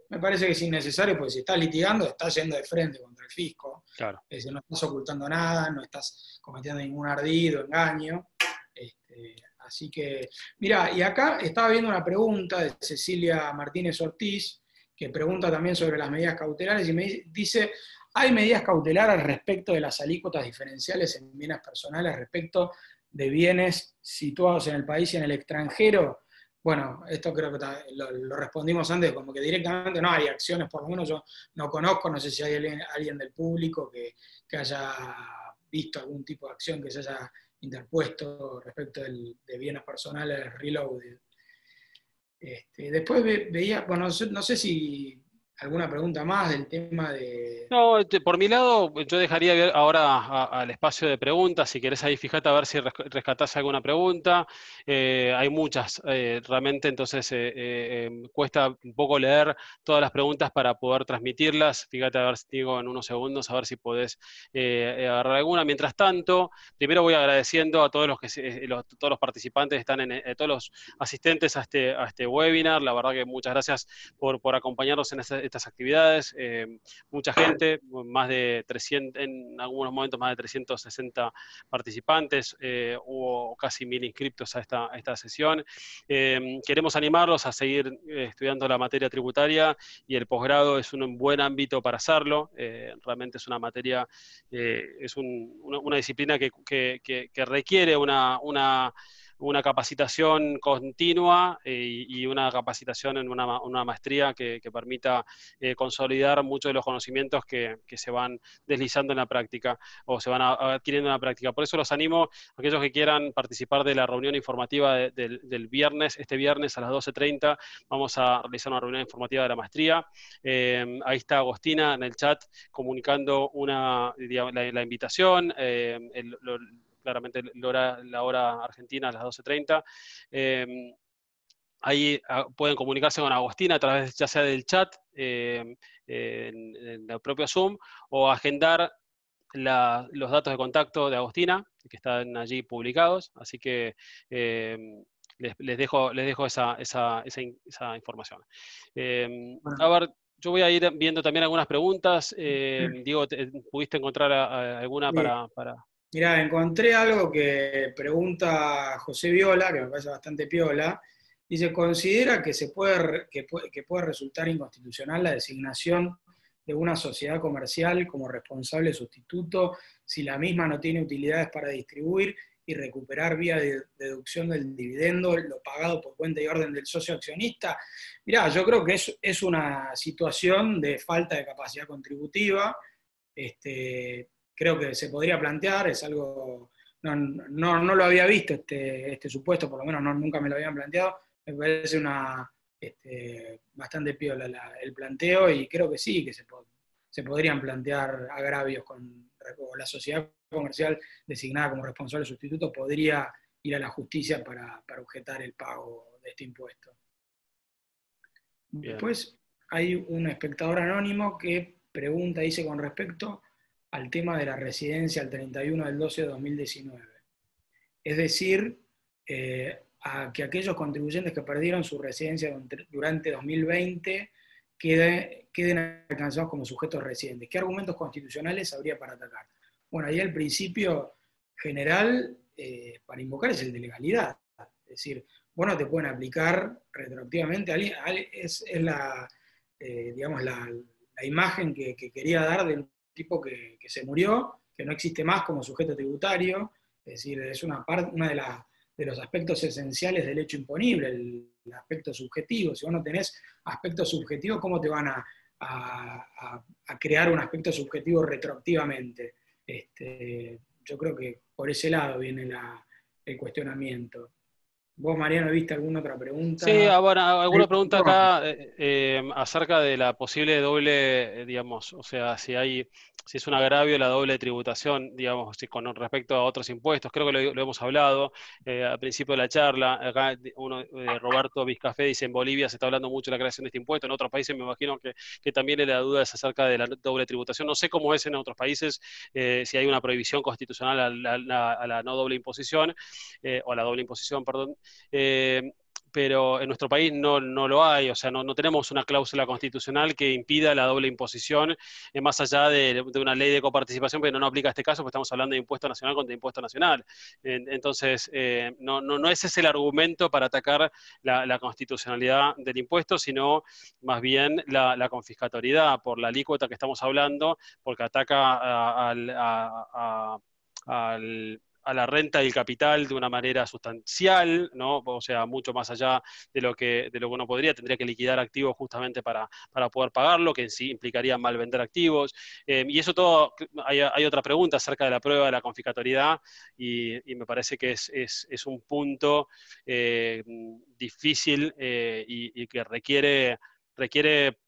Me parece que es innecesario, porque si estás litigando, estás yendo de frente contra el fisco.
Claro.
No estás ocultando nada, no estás cometiendo ningún ardido, engaño. Así que, mira, y acá estaba viendo una pregunta de Cecilia Martínez Ortiz, que pregunta también sobre las medidas cautelares, y me dice, ¿hay medidas cautelares respecto de las alícuotas diferenciales en bienes personales respecto de bienes situados en el país y en el extranjero? Bueno, esto creo que lo respondimos antes, como que directamente no hay acciones, por lo menos yo no conozco, no sé si hay alguien del público que haya visto algún tipo de acción que se haya interpuesto respecto de bienes personales reloaded. Después veía, bueno, no sé si alguna pregunta más del tema de...
No, por mi lado, yo dejaría ahora al espacio de preguntas. Si querés ahí, fíjate a ver si rescatás alguna pregunta. Hay muchas, realmente, entonces cuesta un poco leer todas las preguntas para poder transmitirlas. Fíjate a ver si digo en unos segundos, a ver si podés agarrar alguna. Mientras tanto, primero voy agradeciendo a todos todos los participantes, todos los asistentes a este webinar. La verdad que muchas gracias por acompañarnos en estas actividades. Mucha gente, más de 300, en algunos momentos más de 360 participantes, hubo casi 1000 inscriptos a esta sesión. Queremos animarlos a seguir estudiando la materia tributaria y el posgrado es un buen ámbito para hacerlo. Realmente es una materia, es una disciplina que requiere una capacitación continua y una capacitación en una maestría que permita consolidar muchos de los conocimientos que se van deslizando en la práctica o se van adquiriendo en la práctica. Por eso los animo a aquellos que quieran participar de la reunión informativa del viernes. Este viernes a las 12:30 vamos a realizar una reunión informativa de la maestría. Ahí está Agostina en el chat comunicando la invitación, claramente la hora argentina a las 12:30. Ahí pueden comunicarse con Agostina a través ya sea del chat, en el propio Zoom, o agendar los datos de contacto de Agostina, que están allí publicados. Así que les dejo esa información. A ver, yo voy a ir viendo también algunas preguntas. Diego, ¿pudiste encontrar alguna para...?
Mirá, encontré algo que pregunta José Viola, que me parece bastante piola. Dice, ¿considera que que puede resultar inconstitucional la designación de una sociedad comercial como responsable sustituto si la misma no tiene utilidades para distribuir y recuperar vía de deducción del dividendo lo pagado por cuenta y orden del socio accionista? Mirá, yo creo que es una situación de falta de capacidad contributiva. Creo que se podría plantear, es algo, no lo había visto este supuesto, por lo menos nunca me lo habían planteado, me parece bastante piola el planteo, y creo que sí, que se podrían plantear agravios o la sociedad comercial designada como responsable sustituto podría ir a la justicia para objetar el pago de este impuesto.
Bien.
Después hay un espectador anónimo que pregunta, dice, con respecto al tema de la residencia al 31/12/2019. Es decir, a que aquellos contribuyentes que perdieron su residencia durante 2020 queden alcanzados como sujetos residentes. ¿Qué argumentos constitucionales habría para atacar? Bueno, ahí el principio general para invocar es el de legalidad. Es decir, vos no te pueden aplicar retroactivamente. Digamos, la imagen que quería dar de un tipo que se murió, que no existe más como sujeto tributario. Es decir, es una de los aspectos esenciales del hecho imponible, el aspecto subjetivo. Si vos no tenés aspectos subjetivos, ¿cómo te van a crear un aspecto subjetivo retroactivamente? Yo creo que por ese lado viene el cuestionamiento. ¿Vos, Mariano, viste alguna otra
Sí,
pregunta?
bueno, alguna pregunta acá acerca de la posible doble, digamos, o sea, si es un agravio la doble tributación, digamos, con respecto a otros impuestos. Creo que lo hemos hablado al principio de la charla. Acá Roberto Vizcafé dice, en Bolivia se está hablando mucho de la creación de este impuesto. En otros países me imagino que también la duda es acerca de la doble tributación. No sé cómo es en otros países, si hay una prohibición constitucional a la no doble imposición, o a la doble imposición, perdón. Pero en nuestro país no lo hay, o sea, no tenemos una cláusula constitucional que impida la doble imposición, más allá de una ley de coparticipación, pero no aplica a este caso, porque estamos hablando de impuesto nacional contra impuesto nacional. Entonces, no ese es el argumento para atacar la constitucionalidad del impuesto, sino más bien la confiscatoriedad por la alícuota que estamos hablando, porque ataca a la renta y el capital de una manera sustancial, ¿no? O sea, mucho más allá de lo que uno tendría que liquidar activos justamente para poder pagarlo, que en sí implicaría mal vender activos. Y eso todo, hay otra pregunta acerca de la prueba de la confiscatoriedad, y me parece que es un punto difícil, y que requiere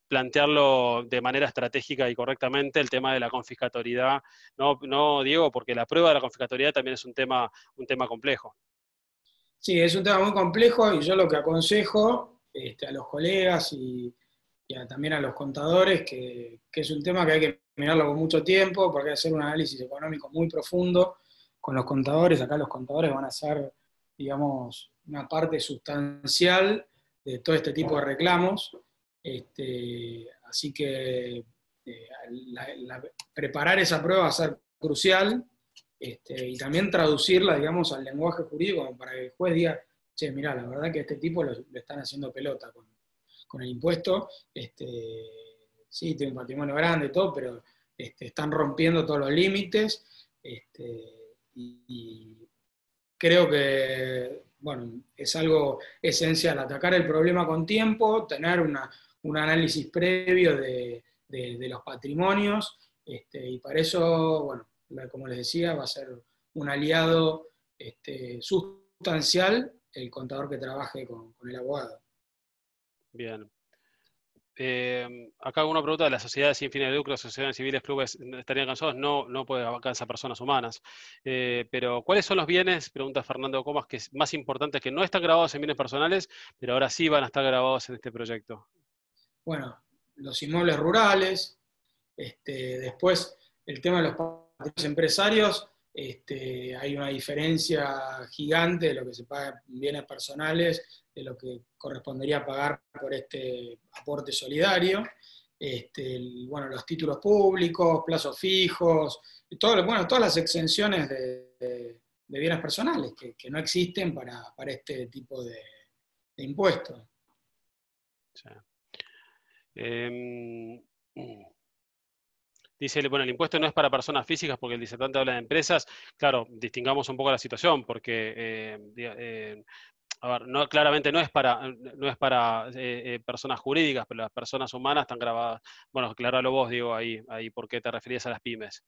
plantearlo de manera estratégica y correctamente, el tema de la confiscatoriedad. No, Diego, porque la prueba de la confiscatoriedad también es un tema complejo.
Sí, es un tema muy complejo, y yo lo que aconsejo a los colegas también a los contadores, que es un tema que hay que mirarlo con mucho tiempo, porque hay que hacer un análisis económico muy profundo con los contadores. Acá los contadores van a ser, digamos, una parte sustancial de todo este tipo de reclamos. Así que preparar esa prueba va a ser crucial, y también traducirla, digamos, al lenguaje jurídico, como para que el juez diga, che, mirá, la verdad que a este tipo lo están haciendo pelota con el impuesto. Sí, tiene un patrimonio grande y todo, pero están rompiendo todos los límites. Y creo que, bueno, es algo esencial, atacar el problema con tiempo, tener un análisis previo de los patrimonios, y para eso, bueno, como les decía, va a ser un aliado sustancial el contador que trabaje con el abogado.
Bien. Acá una pregunta de las sociedades sin fines de lucro, asociaciones civiles, clubes, estarían cansados, no puede alcanzar personas humanas. Pero, ¿cuáles son los bienes, pregunta Fernando Comas, que es más importantes, que no están grabados en bienes personales, pero ahora sí van a estar grabados en este proyecto?
Bueno, los inmuebles rurales, después el tema de los patrimonios empresarios, hay una diferencia gigante de lo que se paga en bienes personales, de lo que correspondería pagar por este aporte solidario. bueno, los títulos públicos, plazos fijos, y bueno, todas las exenciones de bienes personales que no existen para este tipo de impuestos.
Sí. Em, Dice, bueno, el impuesto no es para personas físicas porque el disertante habla de empresas. Claro, distingamos un poco la situación porque, a ver, no, claramente no es para personas jurídicas, pero las personas humanas están grabadas. Bueno, aclaralo vos, Diego, ahí por qué te referías a las pymes.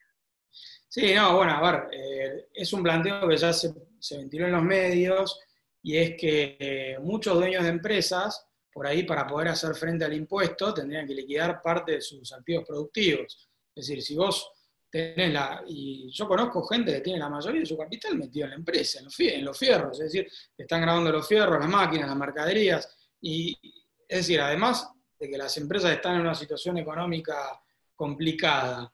Sí, no, bueno, a ver, es un planteo que ya se ventiló en los medios y es que muchos dueños de empresas, por ahí para poder hacer frente al impuesto, tendrían que liquidar parte de sus activos productivos. Es decir, si vos tenés y yo conozco gente que tiene la mayoría de su capital metido en la empresa, en los fierros, es decir, están grabando los fierros, las máquinas, las mercaderías, y es decir, además de que las empresas están en una situación económica complicada,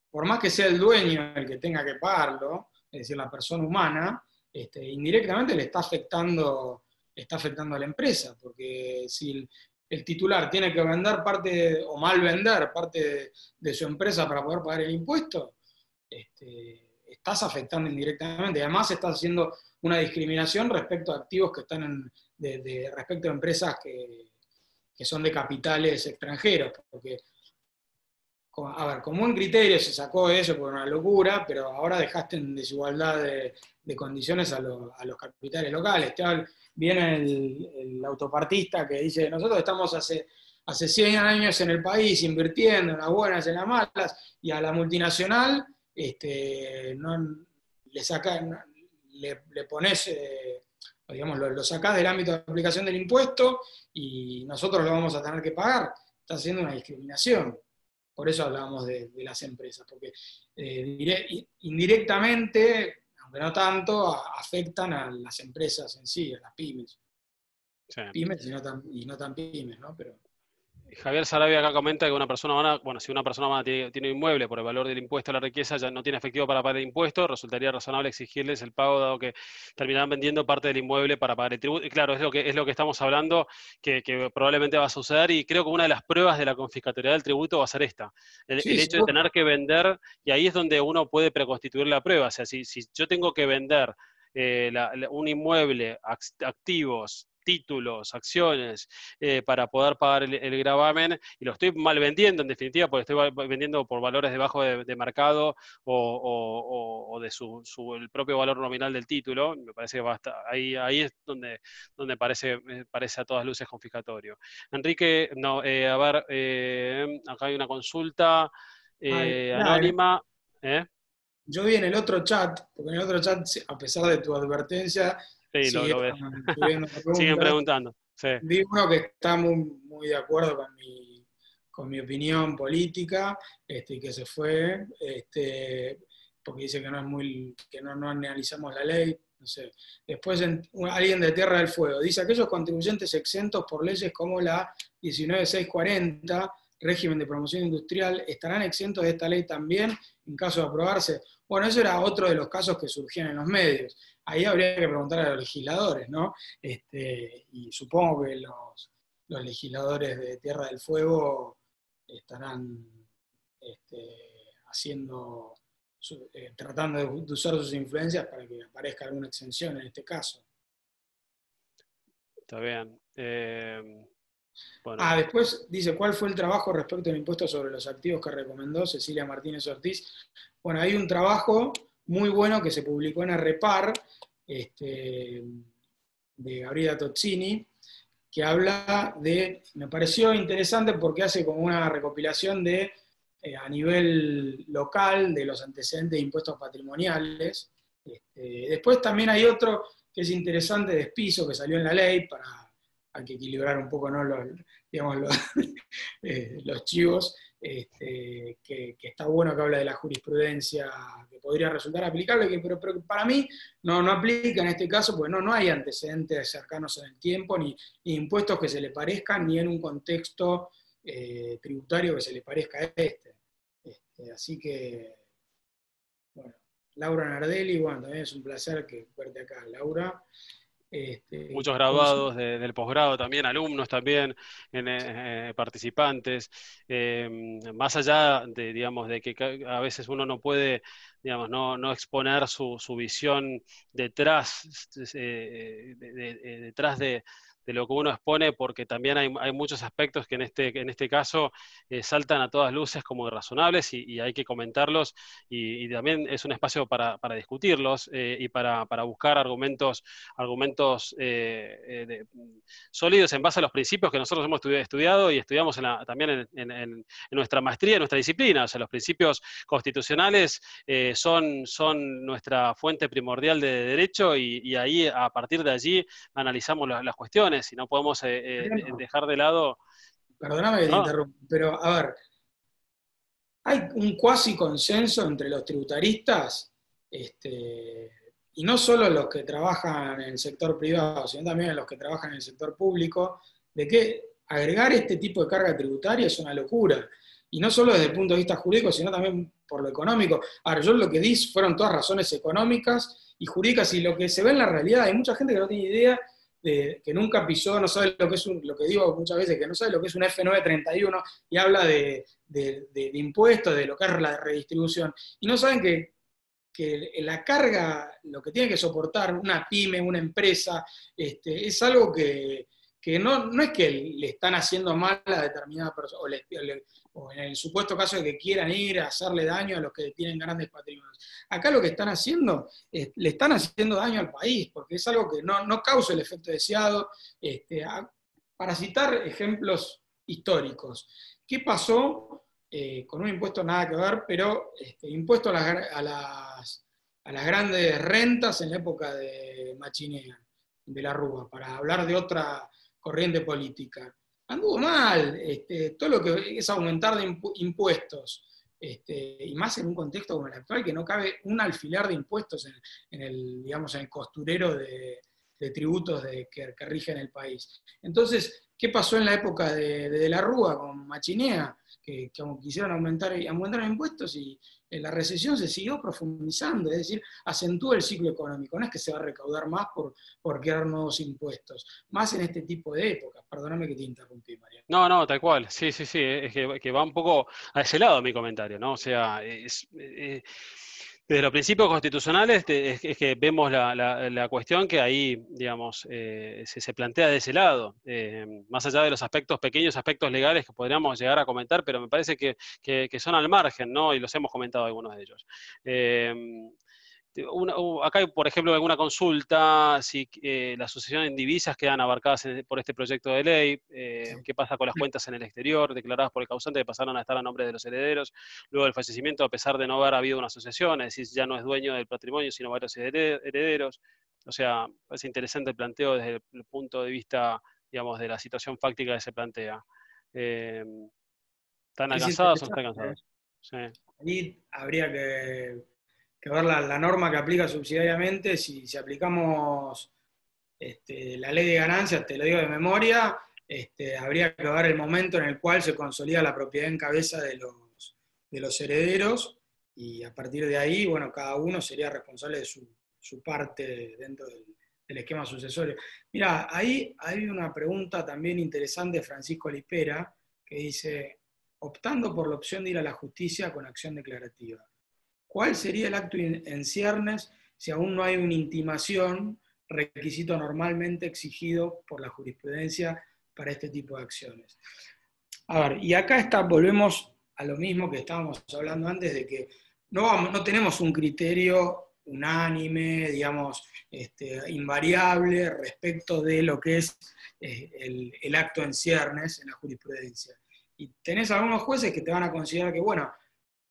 por más que sea el dueño el que tenga que pagarlo, es decir, la persona humana, indirectamente le está afectando a la empresa, porque si el titular tiene que vender parte o mal vender parte de su empresa para poder pagar el impuesto, estás afectando indirectamente. Además, estás haciendo una discriminación respecto a activos que están respecto a empresas que son de capitales extranjeros, porque a ver, como un criterio se sacó eso por una locura, pero ahora dejaste en desigualdad de condiciones a los capitales locales. Viene el autopartista que dice, nosotros estamos hace 100 años en el país invirtiendo en las buenas, en las malas, y a la multinacional no, le pones, digamos, lo sacás del ámbito de aplicación del impuesto y nosotros lo vamos a tener que pagar. Está haciendo una discriminación. Por eso hablábamos de las empresas, porque indirectamente, aunque no tanto, afectan a las empresas en sí, a las pymes.
Sí.
Pymes y no tan pymes, ¿no? Pero
Javier Sarabia acá comenta que una persona humana, bueno, si una persona humana tiene un inmueble por el valor del impuesto a la riqueza, ya no tiene efectivo para pagar el impuesto, resultaría razonable exigirles el pago dado que terminarán vendiendo parte del inmueble para pagar el tributo. Y claro, es lo que estamos hablando, que probablemente va a suceder, y creo que una de las pruebas de la confiscatoriedad del tributo va a ser esta. El
sí,
hecho de tener que vender, y ahí es donde uno puede preconstituir la prueba. O sea, si yo tengo que vender un inmueble, activos, títulos, acciones, para poder pagar el gravamen, y lo estoy mal vendiendo en definitiva, porque estoy vendiendo por valores debajo de mercado o de el propio valor nominal del título. Me parece que ahí es donde parece a todas luces confiscatorio. Enrique, no, a ver, acá hay una consulta anónima.
yo vi en el otro chat, porque en el otro chat, a pesar de tu advertencia,
Sí, lo ves.
siguieron subiendo
Siguen
preguntas.
preguntando. Sí.
Vi uno que está muy, muy de acuerdo con mi opinión política, y que se fue, porque dice que no analizamos la ley, no sé. Después alguien de Tierra del Fuego dice aquellos contribuyentes exentos por leyes como la 19640, régimen de promoción industrial, estarán exentos de esta ley también en caso de aprobarse. Bueno, eso era otro de los casos que surgían en los medios. Ahí habría que preguntar a los legisladores, ¿no? Y supongo que los legisladores de Tierra del Fuego estarán haciendo, tratando de usar sus influencias para que aparezca alguna exención en este caso.
Está bien. Bueno.
Después dice, ¿cuál fue el trabajo respecto al impuesto sobre los activos que recomendó Cecilia Martínez Ortiz? Bueno, hay un trabajo muy bueno que se publicó en Arrepar, de Gabriela Tozzini, que habla me pareció interesante porque hace como una recopilación a nivel local de los antecedentes de impuestos patrimoniales. Después también hay otro que es interesante de Espiso, que salió en la ley hay que equilibrar un poco, ¿no? Digamos, los chivos, que está bueno, que habla de la jurisprudencia que podría resultar aplicable, pero para mí no aplica en este caso, porque no hay antecedentes cercanos en el tiempo, ni impuestos que se le parezcan, ni en un contexto tributario que se le parezca a así que, bueno, Laura Nardelli, bueno, también es un placer verte acá, Laura.
Muchos
Como
graduados del posgrado también, alumnos también, participantes. Más allá de, digamos, de que a veces uno no puede, digamos, no exponer su visión detrás, detrás de lo que uno expone, porque también hay muchos aspectos que en este caso saltan a todas luces como irrazonables y hay que comentarlos y también es un espacio para discutirlos y para buscar argumentos sólidos en base a los principios que nosotros hemos estudiado y estudiamos también en nuestra maestría, en nuestra disciplina. O sea, los principios constitucionales son nuestra fuente primordial de derecho y ahí, a partir de allí, analizamos las cuestiones y no podemos
Mariano,
dejar de lado,
perdóname que te
¿no?
interrumpa, pero a ver, hay un cuasi consenso entre los tributaristas, y no solo los que trabajan en el sector privado, sino también los que trabajan en el sector público, de que agregar este tipo de carga tributaria es una locura. Y no solo desde el punto de vista jurídico, sino también por lo económico. Ahora, yo lo que di fueron todas razones económicas y jurídicas, y lo que se ve en la realidad, hay mucha gente que no tiene idea que nunca pisó, no sabe lo que es lo que digo muchas veces, que no sabe lo que es un F931 y habla de impuestos, de lo que es la redistribución, y no saben que la carga, lo que tiene que soportar una pyme, una empresa, es algo que no es que le están haciendo mal a determinada persona, o en el supuesto caso de que quieran ir a hacerle daño a los que tienen grandes patrimonios. Acá lo que están haciendo, le están haciendo daño al país, porque es algo que no causa el efecto deseado. Para citar ejemplos históricos, ¿qué pasó con un impuesto nada que ver, pero impuesto a las grandes rentas en la época de Machinea, de la Rúa, para hablar de otra corriente política? Anduvo mal, todo lo que es aumentar de impuestos, y más en un contexto como el actual, que no cabe un alfiler de impuestos digamos, en el costurero de tributos que rigen el país. Entonces, ¿qué pasó en la época de la Rúa con Machinea? Que quisieron aumentar impuestos y la recesión se siguió profundizando, es decir, acentúa el ciclo económico. No es que se va a recaudar más por crear nuevos impuestos, más en este tipo de épocas. Perdóname que te interrumpí, María.
No, no, tal cual. Sí, sí, sí. Es que va un poco a ese lado mi comentario, ¿no? O sea, desde los principios constitucionales es que vemos la cuestión que ahí, digamos, se plantea de ese lado, más allá de los aspectos, pequeños aspectos legales que podríamos llegar a comentar, pero me parece que son al margen, ¿no? Y los hemos comentado algunos de ellos. Acá hay, por ejemplo, alguna consulta, si las sucesiones en divisas quedan abarcadas por este proyecto de ley,
Sí.
qué pasa con las cuentas en el exterior declaradas por el causante que pasaron a estar a nombre de los herederos luego del fallecimiento, a pesar de no haber habido una asociación, es decir, ya no es dueño del patrimonio, sino varios herederos. O sea, es interesante el planteo desde el punto de vista, digamos, de la situación fáctica que se plantea. ¿Están
Es
alcanzados o no están
interesante.
alcanzados? Sí.
Ahí habría que ver la norma que aplica subsidiariamente. Si aplicamos la ley de ganancias, te lo digo de memoria, habría que ver el momento en el cual se consolida la propiedad en cabeza de los herederos, y a partir de ahí, bueno, cada uno sería responsable de su parte dentro del esquema sucesorio. Mira, ahí hay una pregunta también interesante de Francisco Lipera, que dice: optando por la opción de ir a la justicia con acción declarativa, ¿cuál sería el acto en ciernes si aún no hay una intimación, requisito normalmente exigido por la jurisprudencia para este tipo de acciones? A ver, y acá volvemos a lo mismo que estábamos hablando antes, de que no tenemos un criterio unánime, digamos, invariable respecto de lo que es el acto en ciernes en la jurisprudencia. Y tenés algunos jueces que te van a considerar que, bueno,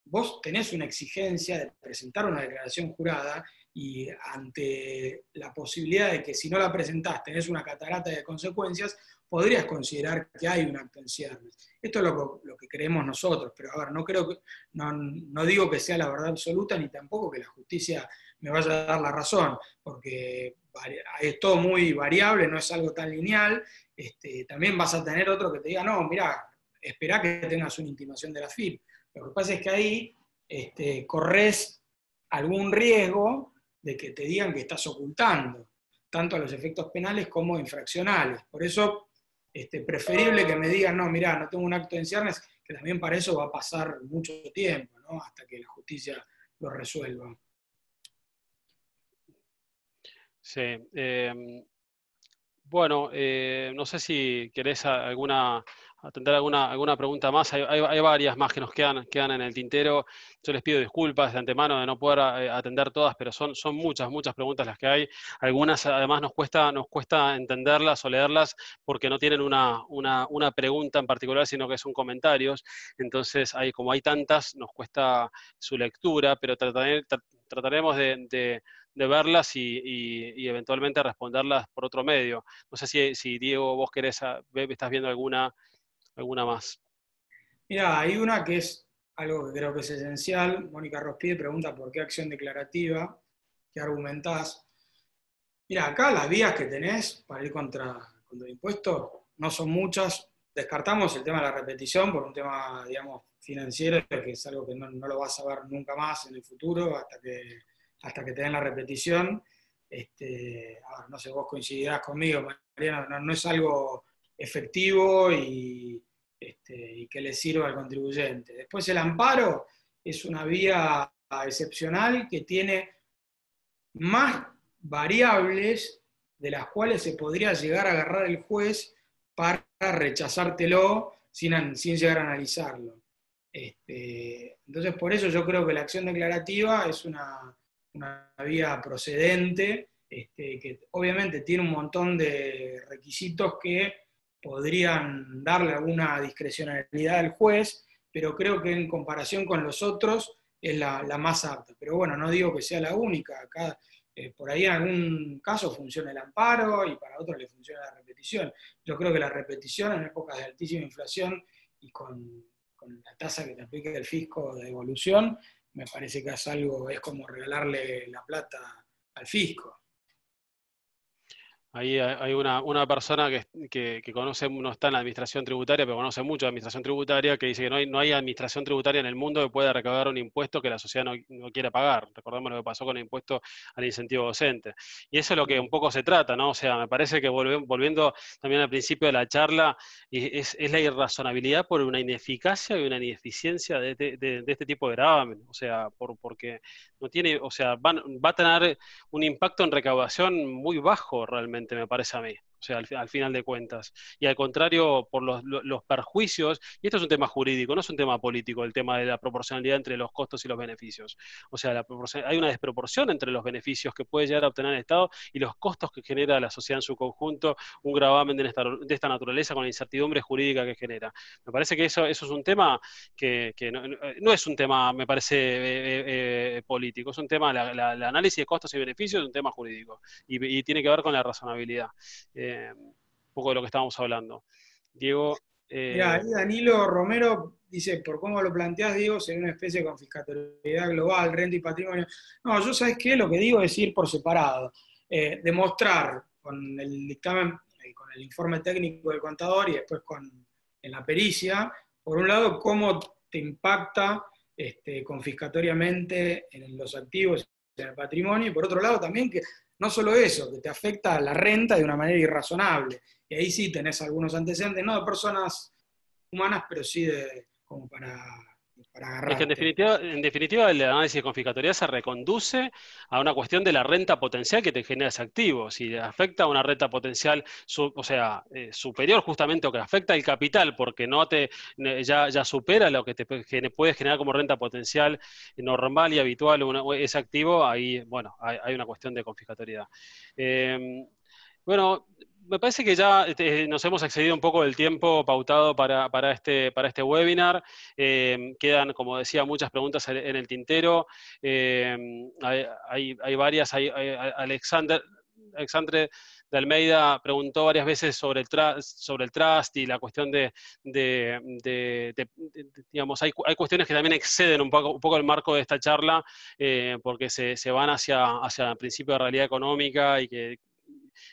vos tenés una exigencia de presentar una declaración jurada, y ante la posibilidad de que si no la presentás tenés una catarata de consecuencias, podrías considerar que hay un acto en ciernes. Esto es lo que creemos nosotros, pero a ver, no digo que sea la verdad absoluta, ni tampoco que la justicia me vaya a dar la razón, porque es todo muy variable, no es algo tan lineal. También vas a tener otro que te diga: no, mirá, esperá que tengas una intimación de la FIP. Lo que pasa es que ahí corres algún riesgo de que te digan que estás ocultando. tanto a los efectos penales como infraccionales. Por eso, preferible que me digan, no, mirá, no tengo un acto en ciernes, que también para eso va a pasar mucho tiempo, ¿no? Hasta que la justicia lo resuelva.
Sí. Bueno, no sé si querés atender alguna pregunta más. Hay varias más que nos quedan en el tintero. Yo les pido disculpas de antemano de no poder atender todas, pero son muchas preguntas las que hay. Algunas además nos cuesta entenderlas o leerlas porque no tienen una pregunta en particular, sino que son comentarios. Entonces, como hay tantas, nos cuesta su lectura, pero trataremos de verlas y eventualmente responderlas por otro medio. No sé si Diego, vos estás viendo alguna más.
Mira, hay una que es algo que creo que es esencial. Mónica Rospide pregunta por qué acción declarativa, qué argumentás. Mira, acá las vías que tenés para ir contra el impuesto no son muchas. Descartamos el tema de la repetición por un tema, digamos, financiero, que es algo que no lo vas a ver nunca más en el futuro hasta que te den la repetición. No sé, vos coincidirás conmigo, Mariano, no es algo efectivo y que le sirva al contribuyente. Después el amparo es una vía excepcional que tiene más variables de las cuales se podría llegar a agarrar el juez para rechazártelo sin llegar a analizarlo. Entonces, por eso yo creo que la acción declarativa es una vía procedente, que obviamente tiene un montón de requisitos que podrían darle alguna discrecionalidad al juez, pero creo que en comparación con los otros es la más apta. Pero bueno, no digo que sea la única. Acá, por ahí en algún caso funciona el amparo y para otros le funciona la repetición. Yo creo que la repetición en épocas de altísima inflación y con la tasa que te aplica el fisco de devolución, me parece que es como regalarle la plata al fisco.
Ahí hay una persona que conoce, no está en la administración tributaria, pero conoce mucho de administración tributaria, que dice que no hay administración tributaria en el mundo que pueda recaudar un impuesto que la sociedad no quiera pagar. Recordemos lo que pasó con el impuesto al incentivo docente. Y eso es lo que un poco se trata, ¿no? O sea, me parece que volviendo también al principio de la charla, es la irrazonabilidad por una ineficacia y una ineficiencia de este tipo de gravamen. O sea, porque no tiene, o sea, va a tener un impacto en recaudación muy bajo realmente, me parece a mí. O sea, al final de cuentas. Y al contrario, por los perjuicios, y esto es un tema jurídico, no es un tema político, el tema de la proporcionalidad entre los costos y los beneficios. O sea, hay una desproporción entre los beneficios que puede llegar a obtener el Estado y los costos que genera la sociedad en su conjunto, un gravamen de esta naturaleza con la incertidumbre jurídica que genera. Me parece que eso es un tema que no es un tema, me parece, político, es un tema, el análisis de costos y beneficios es un tema jurídico y tiene que ver con la razonabilidad. Un poco de lo que estábamos hablando. Diego.
Mira, ahí Danilo Romero dice, por cómo lo planteás, Diego, sería una especie de confiscatoriedad global, renta y patrimonio. No, yo sabes qué, lo que digo es ir por separado. Demostrar con el dictamen, con el informe técnico del contador y después en la pericia, por un lado, cómo te impacta confiscatoriamente en los activos y en el patrimonio, y por otro lado también que no solo eso, que te afecta a la renta de una manera irrazonable. Y ahí sí tenés algunos antecedentes, no de personas humanas, pero sí como para
Es que
agarrarte.
en definitiva el análisis de confiscatoriedad se reconduce a una cuestión de la renta potencial que te genera ese activo. Si afecta a una renta potencial, o sea, superior justamente o que afecta el capital porque ya supera lo que te puede generar como renta potencial normal y habitual ese activo, ahí, bueno, hay una cuestión de confiscatoriedad. Bueno, me parece que ya nos hemos excedido un poco del tiempo pautado para este webinar. Quedan, como decía, muchas preguntas en el tintero. Hay varias. Alexandre de Almeida preguntó varias veces sobre el trust y la cuestión digamos, hay cuestiones que también exceden un poco el marco de esta charla, porque se van hacia el principio de realidad económica y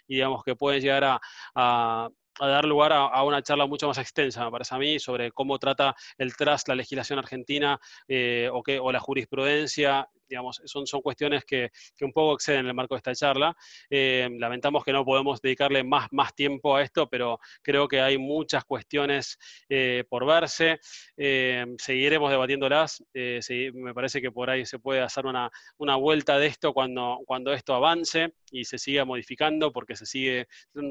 digamos que pueden llegar a dar lugar a una charla mucho más extensa, me parece a mí, sobre cómo trata el trust la legislación argentina, o la jurisprudencia, digamos, son cuestiones que un poco exceden el marco de esta charla. Lamentamos que no podemos dedicarle más tiempo a esto, pero creo que hay muchas cuestiones por verse. Seguiremos debatiéndolas. Me parece que por ahí se puede hacer una vuelta de esto cuando esto avance y se siga modificando, porque se sigue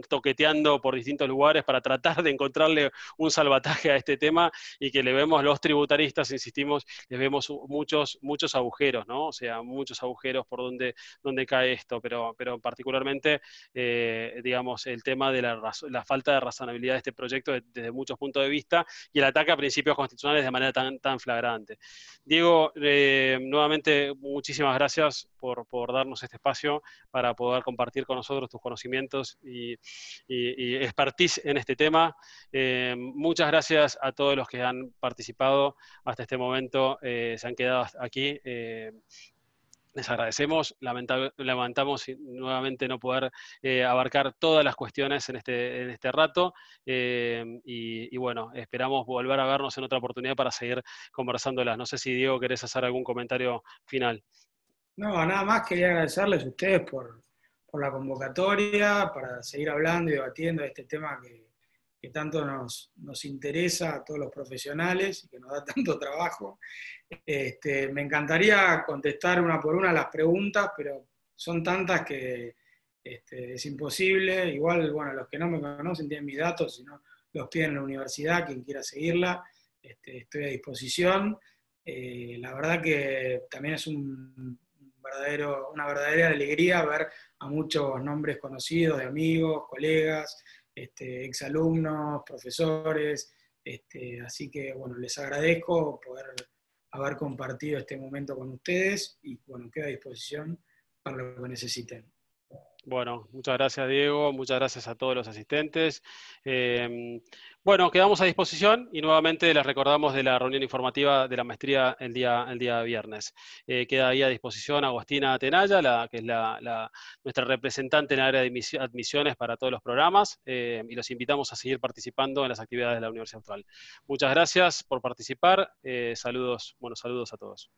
toqueteando por distintos lugares para tratar de encontrarle un salvataje a este tema, y que le vemos los tributaristas, insistimos, les vemos muchos agujeros, ¿no? O sea, muchos agujeros por donde cae esto, pero particularmente, digamos, el tema de la falta de razonabilidad de este proyecto desde muchos puntos de vista, y el ataque a principios constitucionales de manera tan flagrante. Diego, nuevamente, muchísimas gracias por darnos este espacio para poder compartir con nosotros tus conocimientos y expertise en este tema. Muchas gracias a todos los que han participado hasta este momento, se han quedado aquí. Les agradecemos, lamentamos nuevamente no poder abarcar todas las cuestiones en este rato, y bueno, esperamos volver a vernos en otra oportunidad para seguir conversándolas. No sé si, Diego, querés hacer algún comentario final.
No, nada más quería agradecerles a ustedes por la convocatoria, para seguir hablando y debatiendo de este tema que tanto nos interesa a todos los profesionales y que nos da tanto trabajo. Me encantaría contestar una por una las preguntas, pero son tantas que es imposible. Igual, bueno, los que no me conocen tienen mis datos, si no los piden en la universidad, quien quiera seguirla, estoy a disposición. La verdad que también es una verdadera alegría ver a muchos nombres conocidos, de amigos, colegas, exalumnos, profesores, así que bueno, les agradezco poder haber compartido este momento con ustedes y bueno, quedo a disposición para lo que necesiten.
Bueno, muchas gracias, Diego, muchas gracias a todos los asistentes. Bueno, quedamos a disposición y nuevamente les recordamos de la reunión informativa de la maestría el día viernes. Queda ahí a disposición Agostina Tenaya, que es nuestra representante en el área de admisiones para todos los programas, y los invitamos a seguir participando en las actividades de la Universidad Austral. Muchas gracias por participar, saludos a todos.